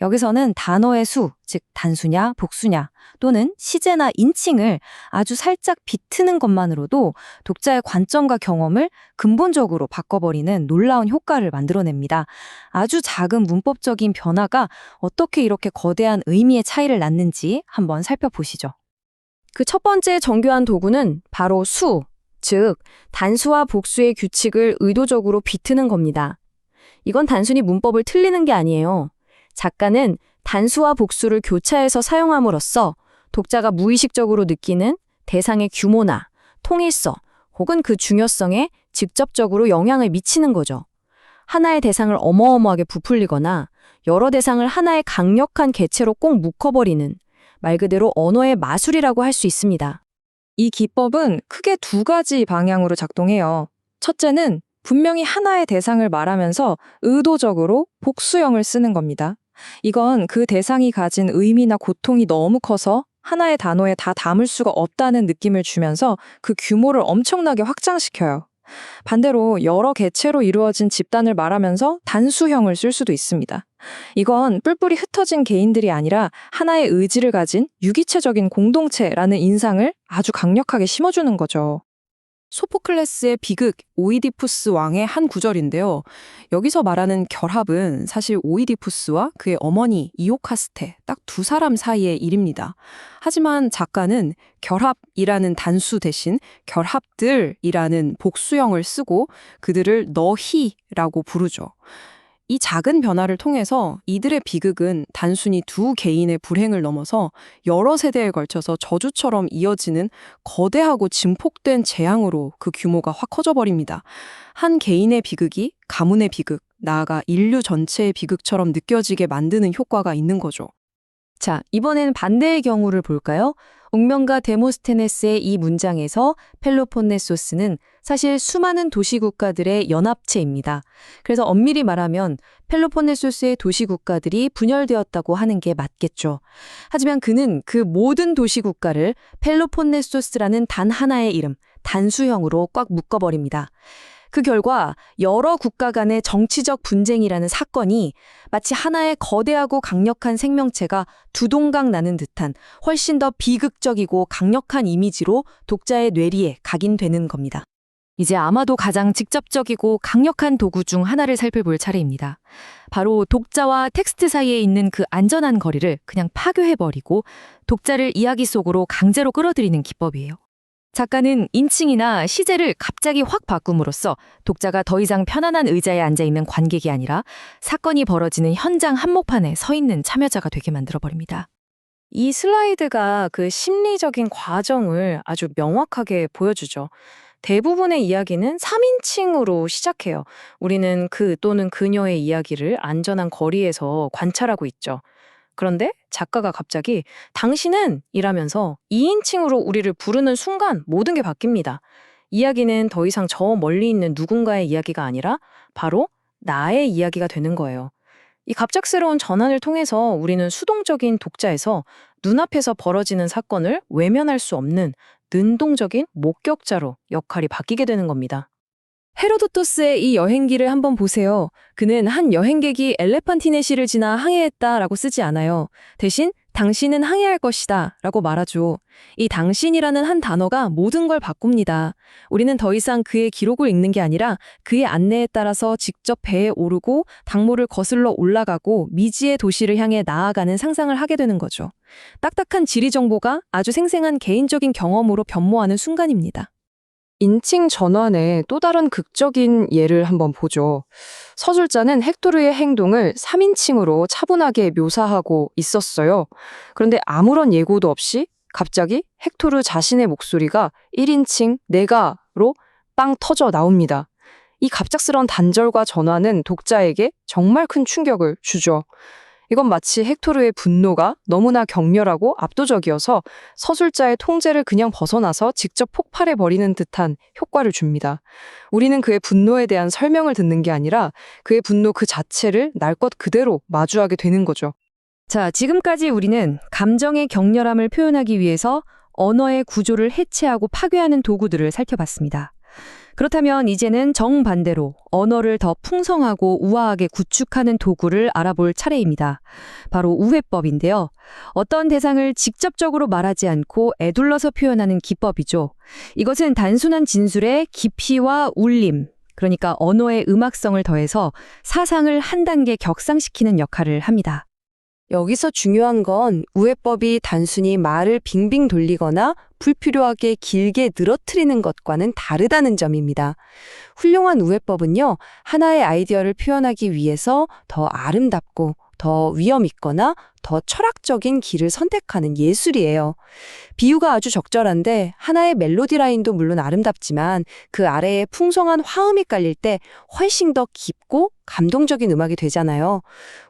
여기서는 단어의 수, 즉 단수냐 복수냐 또는 시제나 인칭을 아주 살짝 비트는 것만으로도 독자의 관점과 경험을 근본적으로 바꿔버리는 놀라운 효과를 만들어냅니다. 아주 작은 문법적인 변화가 어떻게 이렇게 거대한 의미의 차이를 낳는지 한번 살펴보시죠. 그 첫 번째 정교한 도구는 바로 수, 즉 단수와 복수의 규칙을 의도적으로 비트는 겁니다. 이건 단순히 문법을 틀리는 게 아니에요. 작가는 단수와 복수를 교차해서 사용함으로써 독자가 무의식적으로 느끼는 대상의 규모나 통일성 혹은 그 중요성에 직접적으로 영향을 미치는 거죠. 하나의 대상을 어마어마하게 부풀리거나 여러 대상을 하나의 강력한 개체로 꼭 묶어버리는 말 그대로 언어의 마술이라고 할 수 있습니다. 이 기법은 크게 두 가지 방향으로 작동해요. 첫째는 분명히 하나의 대상을 말하면서 의도적으로 복수형을 쓰는 겁니다. 이건 그 대상이 가진 의미나 고통이 너무 커서 하나의 단어에 다 담을 수가 없다는 느낌을 주면서 그 규모를 엄청나게 확장시켜요. 반대로 여러 개체로 이루어진 집단을 말하면서 단수형을 쓸 수도 있습니다. 이건 뿔뿔이 흩어진 개인들이 아니라 하나의 의지를 가진 유기체적인 공동체라는 인상을 아주 강력하게 심어주는 거죠. 소포클레스의 비극 오이디푸스 왕의 한 구절인데요. 여기서 말하는 결합은 사실 오이디푸스와 그의 어머니 이오카스테 딱 두 사람 사이의 일입니다. 하지만 작가는 결합이라는 단수 대신 결합들이라는 복수형을 쓰고 그들을 너희라고 부르죠. 이 작은 변화를 통해서 이들의 비극은 단순히 두 개인의 불행을 넘어서 여러 세대에 걸쳐서 저주처럼 이어지는 거대하고 증폭된 재앙으로 그 규모가 확 커져 버립니다. 한 개인의 비극이 가문의 비극, 나아가 인류 전체의 비극처럼 느껴지게 만드는 효과가 있는 거죠. 자, 이번엔 반대의 경우를 볼까요? 옥명가 데모스테네스의 이 문장에서 펠로폰네소스는 사실 수많은 도시국가들의 연합체입니다. 그래서 엄밀히 말하면 펠로폰네소스의 도시국가들이 분열되었다고 하는 게 맞겠죠. 하지만 그는 그 모든 도시국가를 펠로폰네소스라는 단 하나의 이름, 단수형으로 꽉 묶어버립니다. 그 결과 여러 국가 간의 정치적 분쟁이라는 사건이 마치 하나의 거대하고 강력한 생명체가 두동강 나는 듯한 훨씬 더 비극적이고 강력한 이미지로 독자의 뇌리에 각인되는 겁니다. 이제 아마도 가장 직접적이고 강력한 도구 중 하나를 살펴볼 차례입니다. 바로 독자와 텍스트 사이에 있는 그 안전한 거리를 그냥 파괴해버리고 독자를 이야기 속으로 강제로 끌어들이는 기법이에요. 작가는 인칭이나 시제를 갑자기 확 바꿈으로써 독자가 더 이상 편안한 의자에 앉아있는 관객이 아니라 사건이 벌어지는 현장 한복판에 서 있는 참여자가 되게 만들어버립니다. 이 슬라이드가 그 심리적인 과정을 아주 명확하게 보여주죠. 대부분의 이야기는 3인칭으로 시작해요. 우리는 그 또는 그녀의 이야기를 안전한 거리에서 관찰하고 있죠. 그런데 작가가 갑자기 당신은 이라면서 2인칭으로 우리를 부르는 순간 모든 게 바뀝니다. 이야기는 더 이상 저 멀리 있는 누군가의 이야기가 아니라 바로 나의 이야기가 되는 거예요. 이 갑작스러운 전환을 통해서 우리는 수동적인 독자에서 눈앞에서 벌어지는 사건을 외면할 수 없는 능동적인 목격자로 역할이 바뀌게 되는 겁니다. 헤로도토스의 이 여행기를 한번 보세요. 그는 한 여행객이 엘레판티네시를 지나 항해했다라고 쓰지 않아요. 대신 당신은 항해할 것이다 라고 말하죠. 이 당신이라는 한 단어가 모든 걸 바꿉니다. 우리는 더 이상 그의 기록을 읽는 게 아니라 그의 안내에 따라서 직접 배에 오르고 당모를 거슬러 올라가고 미지의 도시를 향해 나아가는 상상을 하게 되는 거죠. 딱딱한 지리 정보가 아주 생생한 개인적인 경험으로 변모하는 순간입니다. 인칭 전환의 또 다른 극적인 예를 한번 보죠. 서술자는 헥토르의 행동을 3인칭으로 차분하게 묘사하고 있었어요. 그런데 아무런 예고도 없이 갑자기 헥토르 자신의 목소리가 1인칭 내가로 빵 터져 나옵니다. 이 갑작스러운 단절과 전환은 독자에게 정말 큰 충격을 주죠. 이건 마치 헥토르의 분노가 너무나 격렬하고 압도적이어서 서술자의 통제를 그냥 벗어나서 직접 폭발해버리는 듯한 효과를 줍니다. 우리는 그의 분노에 대한 설명을 듣는 게 아니라 그의 분노 그 자체를 날 것 그대로 마주하게 되는 거죠. 자, 지금까지 우리는 감정의 격렬함을 표현하기 위해서 언어의 구조를 해체하고 파괴하는 도구들을 살펴봤습니다. 그렇다면 이제는 정반대로 언어를 더 풍성하고 우아하게 구축하는 도구를 알아볼 차례입니다. 바로 우회법인데요. 어떤 대상을 직접적으로 말하지 않고 에둘러서 표현하는 기법이죠. 이것은 단순한 진술에 깊이와 울림, 그러니까 언어의 음악성을 더해서 사상을 한 단계 격상시키는 역할을 합니다. 여기서 중요한 건 우회법이 단순히 말을 빙빙 돌리거나 불필요하게 길게 늘어뜨리는 것과는 다르다는 점입니다. 훌륭한 우회법은요, 하나의 아이디어를 표현하기 위해서 더 아름답고 더 위험 있거나 더 철학적인 길을 선택하는 예술이에요. 비유가 아주 적절한데 하나의 멜로디 라인도 물론 아름답지만 그 아래에 풍성한 화음이 깔릴 때 훨씬 더 깊고 감동적인 음악이 되잖아요.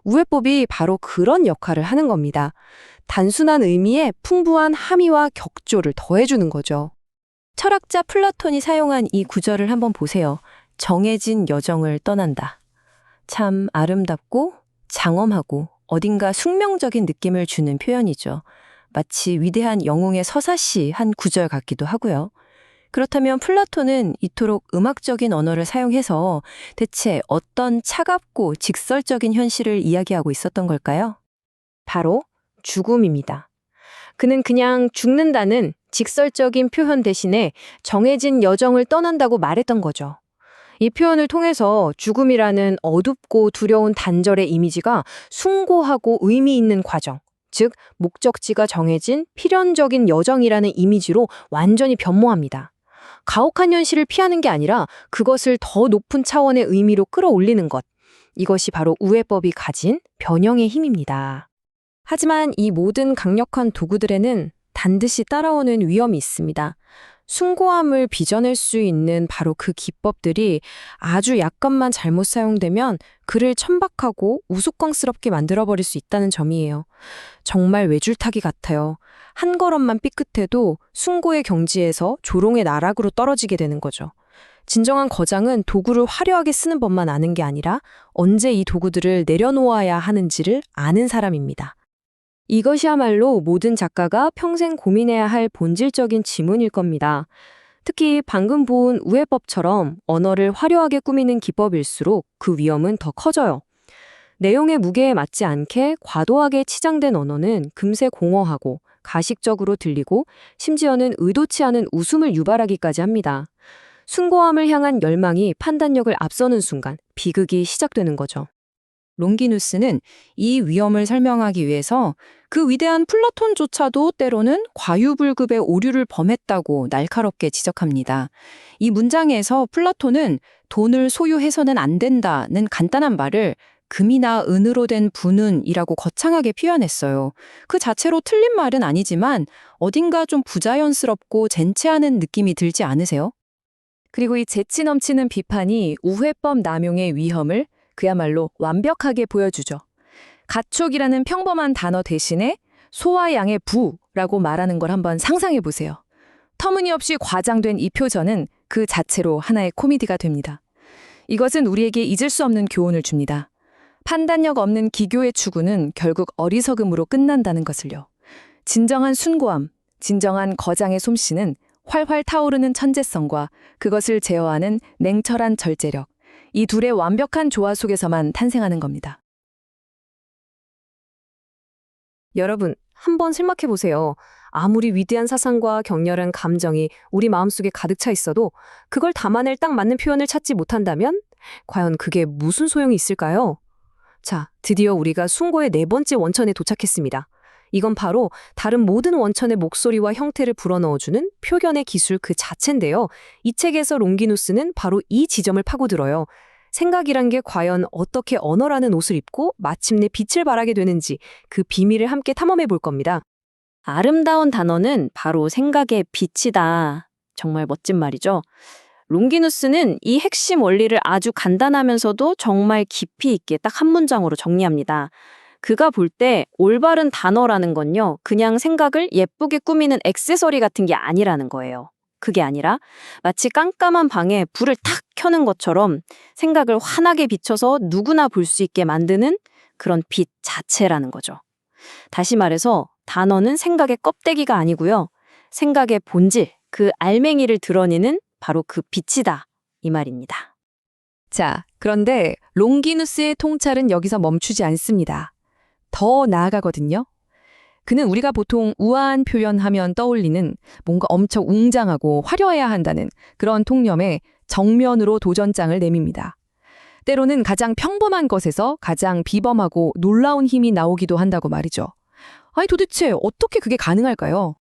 우회법이 바로 그런 역할을 하는 겁니다. 단순한 의미에 풍부한 함의와 격조를 더해주는 거죠. 철학자 플라톤이 사용한 이 구절을 한번 보세요. 정해진 여정을 떠난다. 참 아름답고 장엄하고 어딘가 숙명적인 느낌을 주는 표현이죠. 마치 위대한 영웅의 서사시 한 구절 같기도 하고요. 그렇다면 플라톤은 이토록 음악적인 언어를 사용해서 대체 어떤 차갑고 직설적인 현실을 이야기하고 있었던 걸까요? 바로 죽음입니다. 그는 그냥 죽는다는 직설적인 표현 대신에 정해진 여정을 떠난다고 말했던 거죠. 이 표현을 통해서 죽음이라는 어둡고 두려운 단절의 이미지가 숭고하고 의미 있는 과정, 즉 목적지가 정해진 필연적인 여정이라는 이미지로 완전히 변모합니다. 가혹한 현실을 피하는 게 아니라 그것을 더 높은 차원의 의미로 끌어올리는 것. 이것이 바로 우회법이 가진 변형의 힘입니다. 하지만 이 모든 강력한 도구들에는 반드시 따라오는 위험이 있습니다. 숭고함을 빚어낼 수 있는 바로 그 기법들이 아주 약간만 잘못 사용되면 글을 천박하고 우스꽝스럽게 만들어버릴 수 있다는 점이에요. 정말 외줄타기 같아요. 한 걸음만 삐끗해도 숭고의 경지에서 조롱의 나락으로 떨어지게 되는 거죠. 진정한 거장은 도구를 화려하게 쓰는 법만 아는 게 아니라 언제 이 도구들을 내려놓아야 하는지를 아는 사람입니다. 이것이야말로 모든 작가가 평생 고민해야 할 본질적인 지문일 겁니다. 특히 방금 본 우회법처럼 언어를 화려하게 꾸미는 기법일수록 그 위험은 더 커져요. 내용의 무게에 맞지 않게 과도하게 치장된 언어는 금세 공허하고 가식적으로 들리고 심지어는 의도치 않은 웃음을 유발하기까지 합니다. 숭고함을 향한 열망이 판단력을 앞서는 순간 비극이 시작되는 거죠. 롱기누스는 이 위험을 설명하기 위해서 그 위대한 플라톤조차도 때로는 과유불급의 오류를 범했다고 날카롭게 지적합니다. 이 문장에서 플라톤은 돈을 소유해서는 안 된다는 간단한 말을 금이나 은으로 된 부는이라고 거창하게 표현했어요. 그 자체로 틀린 말은 아니지만 어딘가 좀 부자연스럽고 젠체하는 느낌이 들지 않으세요? 그리고 이 재치 넘치는 비판이 우회법 남용의 위험을 그야말로 완벽하게 보여주죠. 가축이라는 평범한 단어 대신에 소와 양의 부라고 말하는 걸 한번 상상해 보세요. 터무니없이 과장된 이 표전은 그 자체로 하나의 코미디가 됩니다. 이것은 우리에게 잊을 수 없는 교훈을 줍니다. 판단력 없는 기교의 추구는 결국 어리석음으로 끝난다는 것을요. 진정한 숭고함, 진정한 거장의 솜씨는 활활 타오르는 천재성과 그것을 제어하는 냉철한 절제력, 이 둘의 완벽한 조화 속에서만 탄생하는 겁니다. 여러분, 한번 생각해 보세요. 아무리 위대한 사상과 격렬한 감정이 우리 마음속에 가득 차 있어도 그걸 담아낼 딱 맞는 표현을 찾지 못한다면 과연 그게 무슨 소용이 있을까요? 자, 드디어 우리가 숭고의 4번째 원천에 도착했습니다. 이건 바로 다른 모든 원천의 목소리와 형태를 불어넣어주는 표현의 기술 그 자체인데요. 이 책에서 롱기누스는 바로 이 지점을 파고들어요. 생각이란 게 과연 어떻게 언어라는 옷을 입고 마침내 빛을 발하게 되는지 그 비밀을 함께 탐험해 볼 겁니다. 아름다운 단어는 바로 생각의 빛이다. 정말 멋진 말이죠. 롱기누스는 이 핵심 원리를 아주 간단하면서도 정말 깊이 있게 딱 한 문장으로 정리합니다. 그가 볼 때 올바른 단어라는 건요, 그냥 생각을 예쁘게 꾸미는 액세서리 같은 게 아니라는 거예요. 그게 아니라 마치 깜깜한 방에 불을 탁 켜는 것처럼 생각을 환하게 비춰서 누구나 볼 수 있게 만드는 그런 빛 자체라는 거죠. 다시 말해서 단어는 생각의 껍데기가 아니고요. 생각의 본질, 그 알맹이를 드러내는 바로 그 빛이다. 이 말입니다. 자, 그런데 롱기누스의 통찰은 여기서 멈추지 않습니다. 더 나아가거든요. 그는 우리가 보통 우아한 표현하면 떠올리는 뭔가 엄청 웅장하고 화려해야 한다는 그런 통념에 정면으로 도전장을 내밉니다. 때로는 가장 평범한 것에서 가장 비범하고 놀라운 힘이 나오기도 한다고 말이죠. 아니 도대체 어떻게 그게 가능할까요?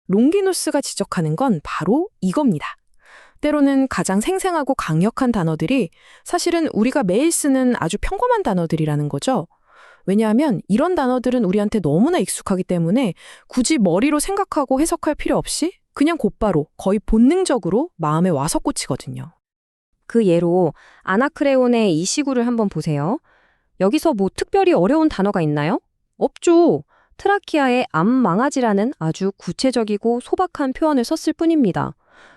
롱기누스가 지적하는 건 바로 이겁니다. 때로는 가장 생생하고 강력한 단어들이 사실은 우리가 매일 쓰는 아주 평범한 단어들이라는 거죠. 왜냐하면 이런 단어들은 우리한테 너무나 익숙하기 때문에 굳이 머리로 생각하고 해석할 필요 없이 그냥 곧바로 거의 본능적으로 마음에 와서 꽂히거든요. 그 예로 아나크레온의 이 시구를 한번 보세요. 여기서 뭐 특별히 어려운 단어가 있나요? 없죠. 트라키아의 암망아지라는 아주 구체적이고 소박한 표현을 썼을 뿐입니다.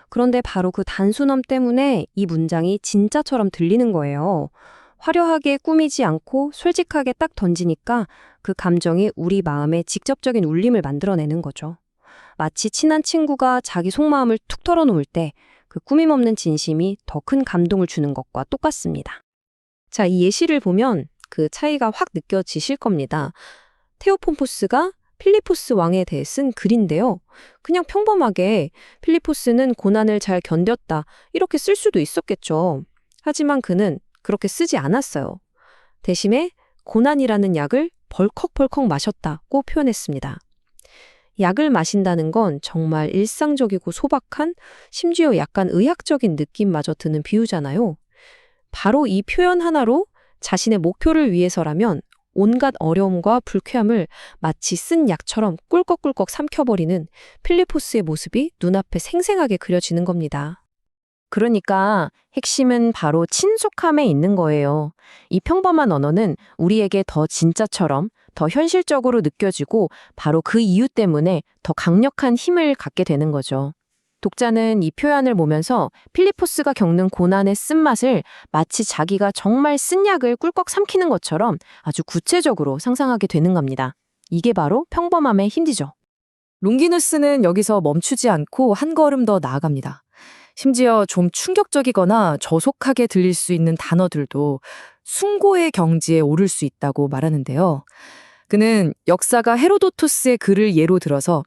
그런데 바로 그 단순함 때문에 이 문장이 진짜처럼 들리는 거예요. 화려하게 꾸미지 않고 솔직하게 딱 던지니까 그 감정이 우리 마음에 직접적인 울림을 만들어내는 거죠. 마치 친한 친구가 자기 속마음을 툭 털어놓을 때 그 꾸밈없는 진심이 더 큰 감동을 주는 것과 똑같습니다. 자, 이 예시를 보면 그 차이가 확 느껴지실 겁니다. 테오폰포스가 필리포스 왕에 대해 쓴 글인데요. 그냥 평범하게 필리포스는 고난을 잘 견뎠다 이렇게 쓸 수도 있었겠죠. 하지만 그는 그렇게 쓰지 않았어요. 대신에 고난이라는 약을 벌컥벌컥 마셨다고 표현했습니다. 약을 마신다는 건 정말 일상적이고 소박한, 심지어 약간 의학적인 느낌마저 드는 비유잖아요. 바로 이 표현 하나로 자신의 목표를 위해서라면 온갖 어려움과 불쾌함을 마치 쓴 약처럼 꿀꺽꿀꺽 삼켜버리는 필리포스의 모습이 눈앞에 생생하게 그려지는 겁니다. 그러니까 핵심은 바로 친숙함에 있는 거예요. 이 평범한 언어는 우리에게 더 진짜처럼 더 현실적으로 느껴지고 바로 그 이유 때문에 더 강력한 힘을 갖게 되는 거죠. 독자는 이 표현을 보면서 필리포스가 겪는 고난의 쓴맛을 마치 자기가 정말 쓴 약을 꿀꺽 삼키는 것처럼 아주 구체적으로 상상하게 되는 겁니다. 이게 바로 평범함의 힘이죠. 롱기누스는 여기서 멈추지 않고 한 걸음 더 나아갑니다. 심지어 좀 충격적이거나 저속하게 들릴 수 있는 단어들도 숭고의 경지에 오를 수 있다고 말하는데요. 그는 역사가 헤로도토스의 글을 예로 들어서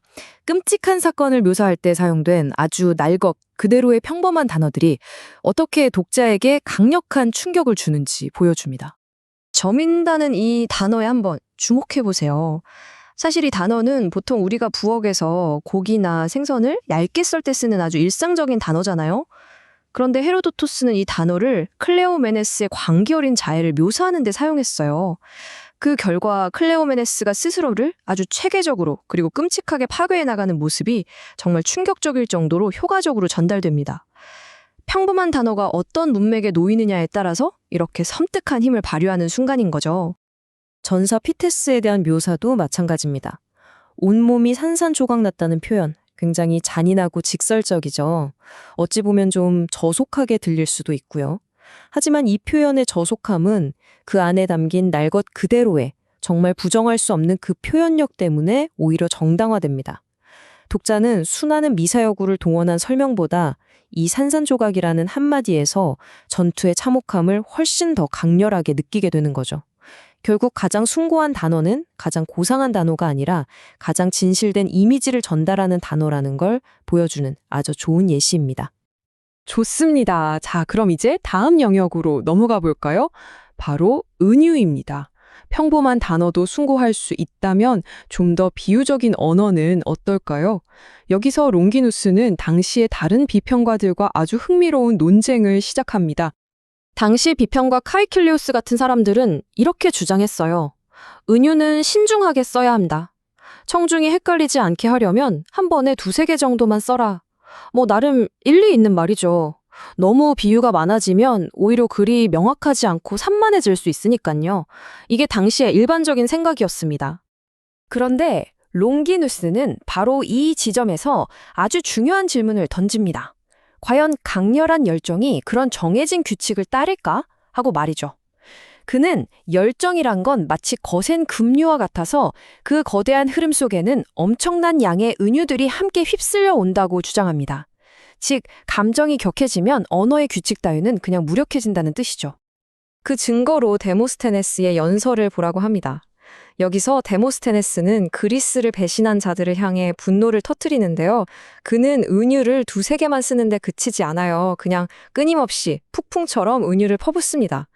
끔찍한 사건을 묘사할 때 사용된 아주 날것 그대로의 평범한 단어들이 어떻게 독자에게 강력한 충격을 주는지 보여줍니다. 저민다는 이 단어에 한번 주목해 보세요. 사실 이 단어는 보통 우리가 부엌에서 고기나 생선을 얇게 썰 때 쓰는 아주 일상적인 단어잖아요. 그런데 헤로도토스는 이 단어를 클레오메네스의 광기 어린 자애를 묘사하는 데 사용했어요. 그 결과 클레오메네스가 스스로를 아주 체계적으로 그리고 끔찍하게 파괴해 나가는 모습이 정말 충격적일 정도로 효과적으로 전달됩니다. 평범한 단어가 어떤 문맥에 놓이느냐에 따라서 이렇게 섬뜩한 힘을 발휘하는 순간인 거죠. 전사 피테스에 대한 묘사도 마찬가지입니다. 온몸이 산산조각 났다는 표현, 굉장히 잔인하고 직설적이죠. 어찌 보면 좀 저속하게 들릴 수도 있고요. 하지만 이 표현의 저속함은 그 안에 담긴 날 것 그대로의 정말 부정할 수 없는 그 표현력 때문에 오히려 정당화됩니다. 독자는 수많은 미사여구를 동원한 설명보다 이 산산조각이라는 한마디에서 전투의 참혹함을 훨씬 더 강렬하게 느끼게 되는 거죠. 결국 가장 숭고한 단어는 가장 고상한 단어가 아니라 가장 진실된 이미지를 전달하는 단어라는 걸 보여주는 아주 좋은 예시입니다. 좋습니다. 자, 그럼 이제 다음 영역으로 넘어가 볼까요? 바로 은유입니다. 평범한 단어도 숭고할 수 있다면 좀 더 비유적인 언어는 어떨까요? 여기서 롱기누스는 당시의 다른 비평가들과 아주 흥미로운 논쟁을 시작합니다. 당시 비평가 카이킬리우스 같은 사람들은 이렇게 주장했어요. 은유는 신중하게 써야 한다. 청중이 헷갈리지 않게 하려면 한 번에 두세 개 정도만 써라. 뭐 나름 일리 있는 말이죠. 너무 비유가 많아지면 오히려 글이 명확하지 않고 산만해질 수 있으니까요. 이게 당시의 일반적인 생각이었습니다. 그런데 롱기누스는 바로 이 지점에서 아주 중요한 질문을 던집니다. 과연 강렬한 열정이 그런 정해진 규칙을 따를까? 하고 말이죠. 그는 열정이란 건 마치 거센 급류와 같아서 그 거대한 흐름 속에는 엄청난 양의 은유들이 함께 휩쓸려 온다고 주장합니다. 즉, 감정이 격해지면 언어의 규칙 따위는 그냥 무력해진다는 뜻이죠. 그 증거로 데모스테네스의 연설을 보라고 합니다. 여기서 데모스테네스는 그리스를 배신한 자들을 향해 분노를 터뜨리는데요. 그는 은유를 두세 개만 쓰는데 그치지 않아요. 그냥 끊임없이 폭풍처럼 은유를 퍼붓습니다.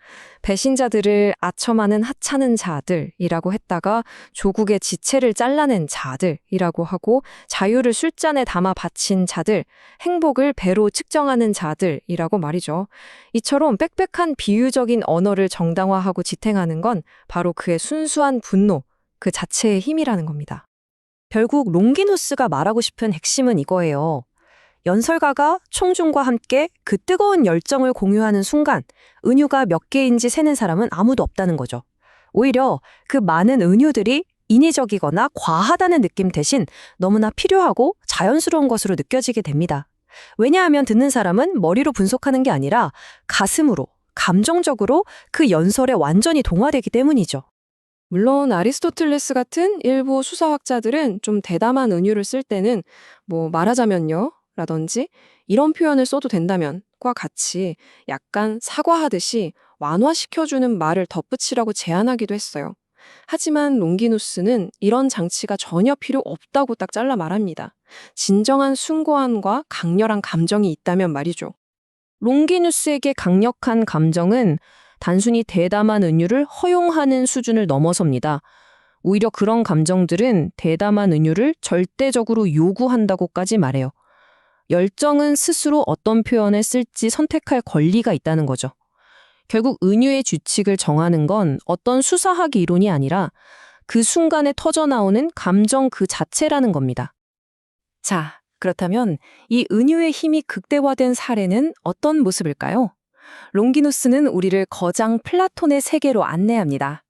배신자들을 아첨하는 하찮은 자들이라고 했다가 조국의 지체를 잘라낸 자들이라고 하고 자유를 술잔에 담아 바친 자들, 행복을 배로 측정하는 자들이라고 말이죠. 이처럼 빽빽한 비유적인 언어를 정당화하고 지탱하는 건 바로 그의 순수한 분노, 그 자체의 힘이라는 겁니다. 결국 롱기누스가 말하고 싶은 핵심은 이거예요. 연설가가 청중과 함께 그 뜨거운 열정을 공유하는 순간 은유가 몇 개인지 세는 사람은 아무도 없다는 거죠. 오히려 그 많은 은유들이 인위적이거나 과하다는 느낌 대신 너무나 필요하고 자연스러운 것으로 느껴지게 됩니다. 왜냐하면 듣는 사람은 머리로 분석하는 게 아니라 가슴으로, 감정적으로 그 연설에 완전히 동화되기 때문이죠. 물론 아리스토텔레스 같은 일부 수사학자들은 좀 대담한 은유를 쓸 때는 말하자면요 라든지 이런 표현을 써도 된다면 과 같이 약간 사과하듯이 완화시켜주는 말을 덧붙이라고 제안하기도 했어요. 하지만 롱기누스는 이런 장치가 전혀 필요 없다고 딱 잘라 말합니다. 진정한 숭고함과 강렬한 감정이 있다면 말이죠. 롱기누스에게 강력한 감정은 단순히 대담한 은유를 허용하는 수준을 넘어섭니다. 오히려 그런 감정들은 대담한 은유를 절대적으로 요구한다고까지 말해요. 열정은 스스로 어떤 표현을 쓸지 선택할 권리가 있다는 거죠. 결국 은유의 규칙을 정하는 건 어떤 수사학 이론이 아니라 그 순간에 터져나오는 감정 그 자체라는 겁니다. 자, 그렇다면 이 은유의 힘이 극대화된 사례는 어떤 모습일까요? 롱기누스는 우리를 거장 플라톤의 세계로 안내합니다.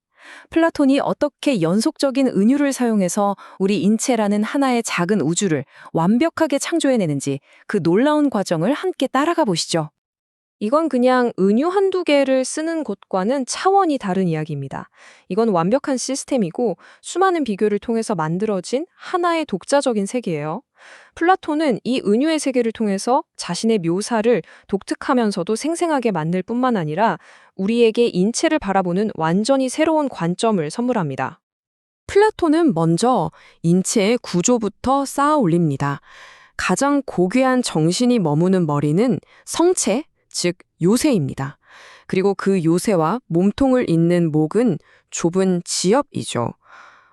플라톤이 어떻게 연속적인 은유를 사용해서 우리 인체라는 하나의 작은 우주를 완벽하게 창조해내는지 그 놀라운 과정을 함께 따라가 보시죠. 이건 그냥 은유 한두 개를 쓰는 것과는 차원이 다른 이야기입니다. 이건 완벽한 시스템이고 수많은 비교를 통해서 만들어진 하나의 독자적인 세계예요. 플라톤은 이 은유의 세계를 통해서 자신의 묘사를 독특하면서도 생생하게 만들 뿐만 아니라 우리에게 인체를 바라보는 완전히 새로운 관점을 선물합니다. 플라톤은 먼저 인체의 구조부터 쌓아 올립니다. 가장 고귀한 정신이 머무는 머리는 성체, 즉 요새입니다. 그리고 그 요새와 몸통을 잇는 목은 좁은 지엽이죠.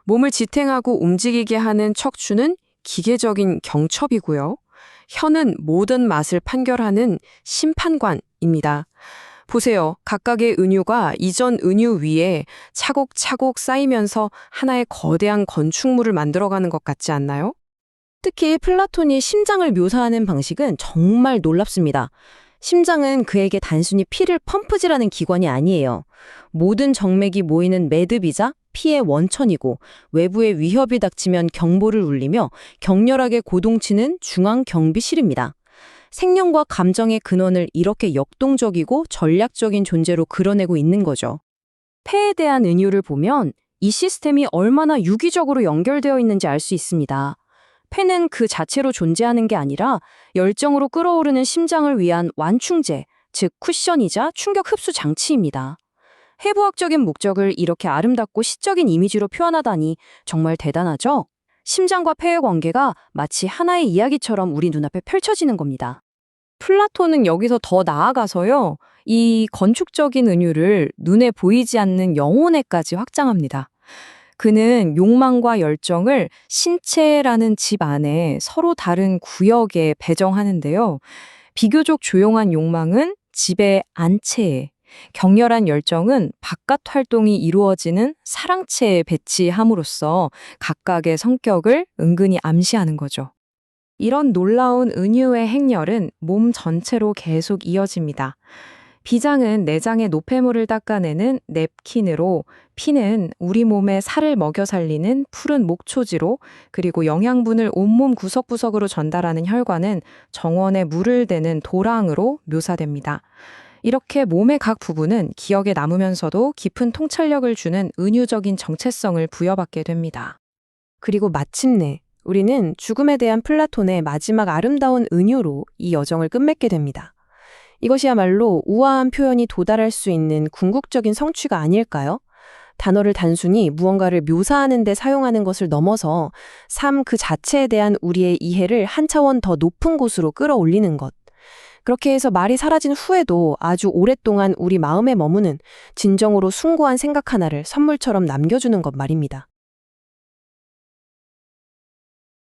몸을 지탱하고 움직이게 하는 척추는 기계적인 경첩이고요. 혀는 모든 맛을 판결하는 심판관입니다. 보세요. 각각의 은유가 이전 은유 위에 차곡차곡 쌓이면서 하나의 거대한 건축물을 만들어가는 것 같지 않나요? 특히 플라톤이 심장을 묘사하는 방식은 정말 놀랍습니다. 심장은 그에게 단순히 피를 펌프질하는 기관이 아니에요. 모든 정맥이 모이는 매듭이자 피의 원천이고 외부의 위협이 닥치면 경보를 울리며 격렬하게 고동치는 중앙경비실입니다. 생명과 감정의 근원을 이렇게 역동적이고 전략적인 존재로 그려내고 있는 거죠. 폐에 대한 은유를 보면 이 시스템이 얼마나 유기적으로 연결되어 있는지 알 수 있습니다. 폐는 그 자체로 존재하는 게 아니라 열정으로 끓어오르는 심장을 위한 완충제, 즉 쿠션이자 충격 흡수 장치입니다. 해부학적인 목적을 이렇게 아름답고 시적인 이미지로 표현하다니 정말 대단하죠? 심장과 폐의 관계가 마치 하나의 이야기처럼 우리 눈앞에 펼쳐지는 겁니다. 플라톤은 여기서 더 나아가서요, 이 건축적인 은유를 눈에 보이지 않는 영혼에까지 확장합니다. 그는 욕망과 열정을 신체라는 집 안에 서로 다른 구역에 배정하는데요. 비교적 조용한 욕망은 집의 안체에, 격렬한 열정은 바깥 활동이 이루어지는 사랑체에 배치함으로써 각각의 성격을 은근히 암시하는 거죠. 이런 놀라운 은유의 행렬은 몸 전체로 계속 이어집니다. 비장은 내장의 노폐물을 닦아내는 냅킨으로, 피는 우리 몸에 살을 먹여 살리는 푸른 목초지로, 그리고 영양분을 온몸 구석구석으로 전달하는 혈관은 정원에 물을 대는 도랑으로 묘사됩니다. 이렇게 몸의 각 부분은 기억에 남으면서도 깊은 통찰력을 주는 은유적인 정체성을 부여받게 됩니다. 그리고 마침내 우리는 죽음에 대한 플라톤의 마지막 아름다운 은유로 이 여정을 끝맺게 됩니다. 이것이야말로 우아한 표현이 도달할 수 있는 궁극적인 성취가 아닐까요? 단어를 단순히 무언가를 묘사하는 데 사용하는 것을 넘어서 삶 그 자체에 대한 우리의 이해를 한 차원 더 높은 곳으로 끌어올리는 것. 그렇게 해서 말이 사라진 후에도 아주 오랫동안 우리 마음에 머무는 진정으로 숭고한 생각 하나를 선물처럼 남겨주는 것 말입니다.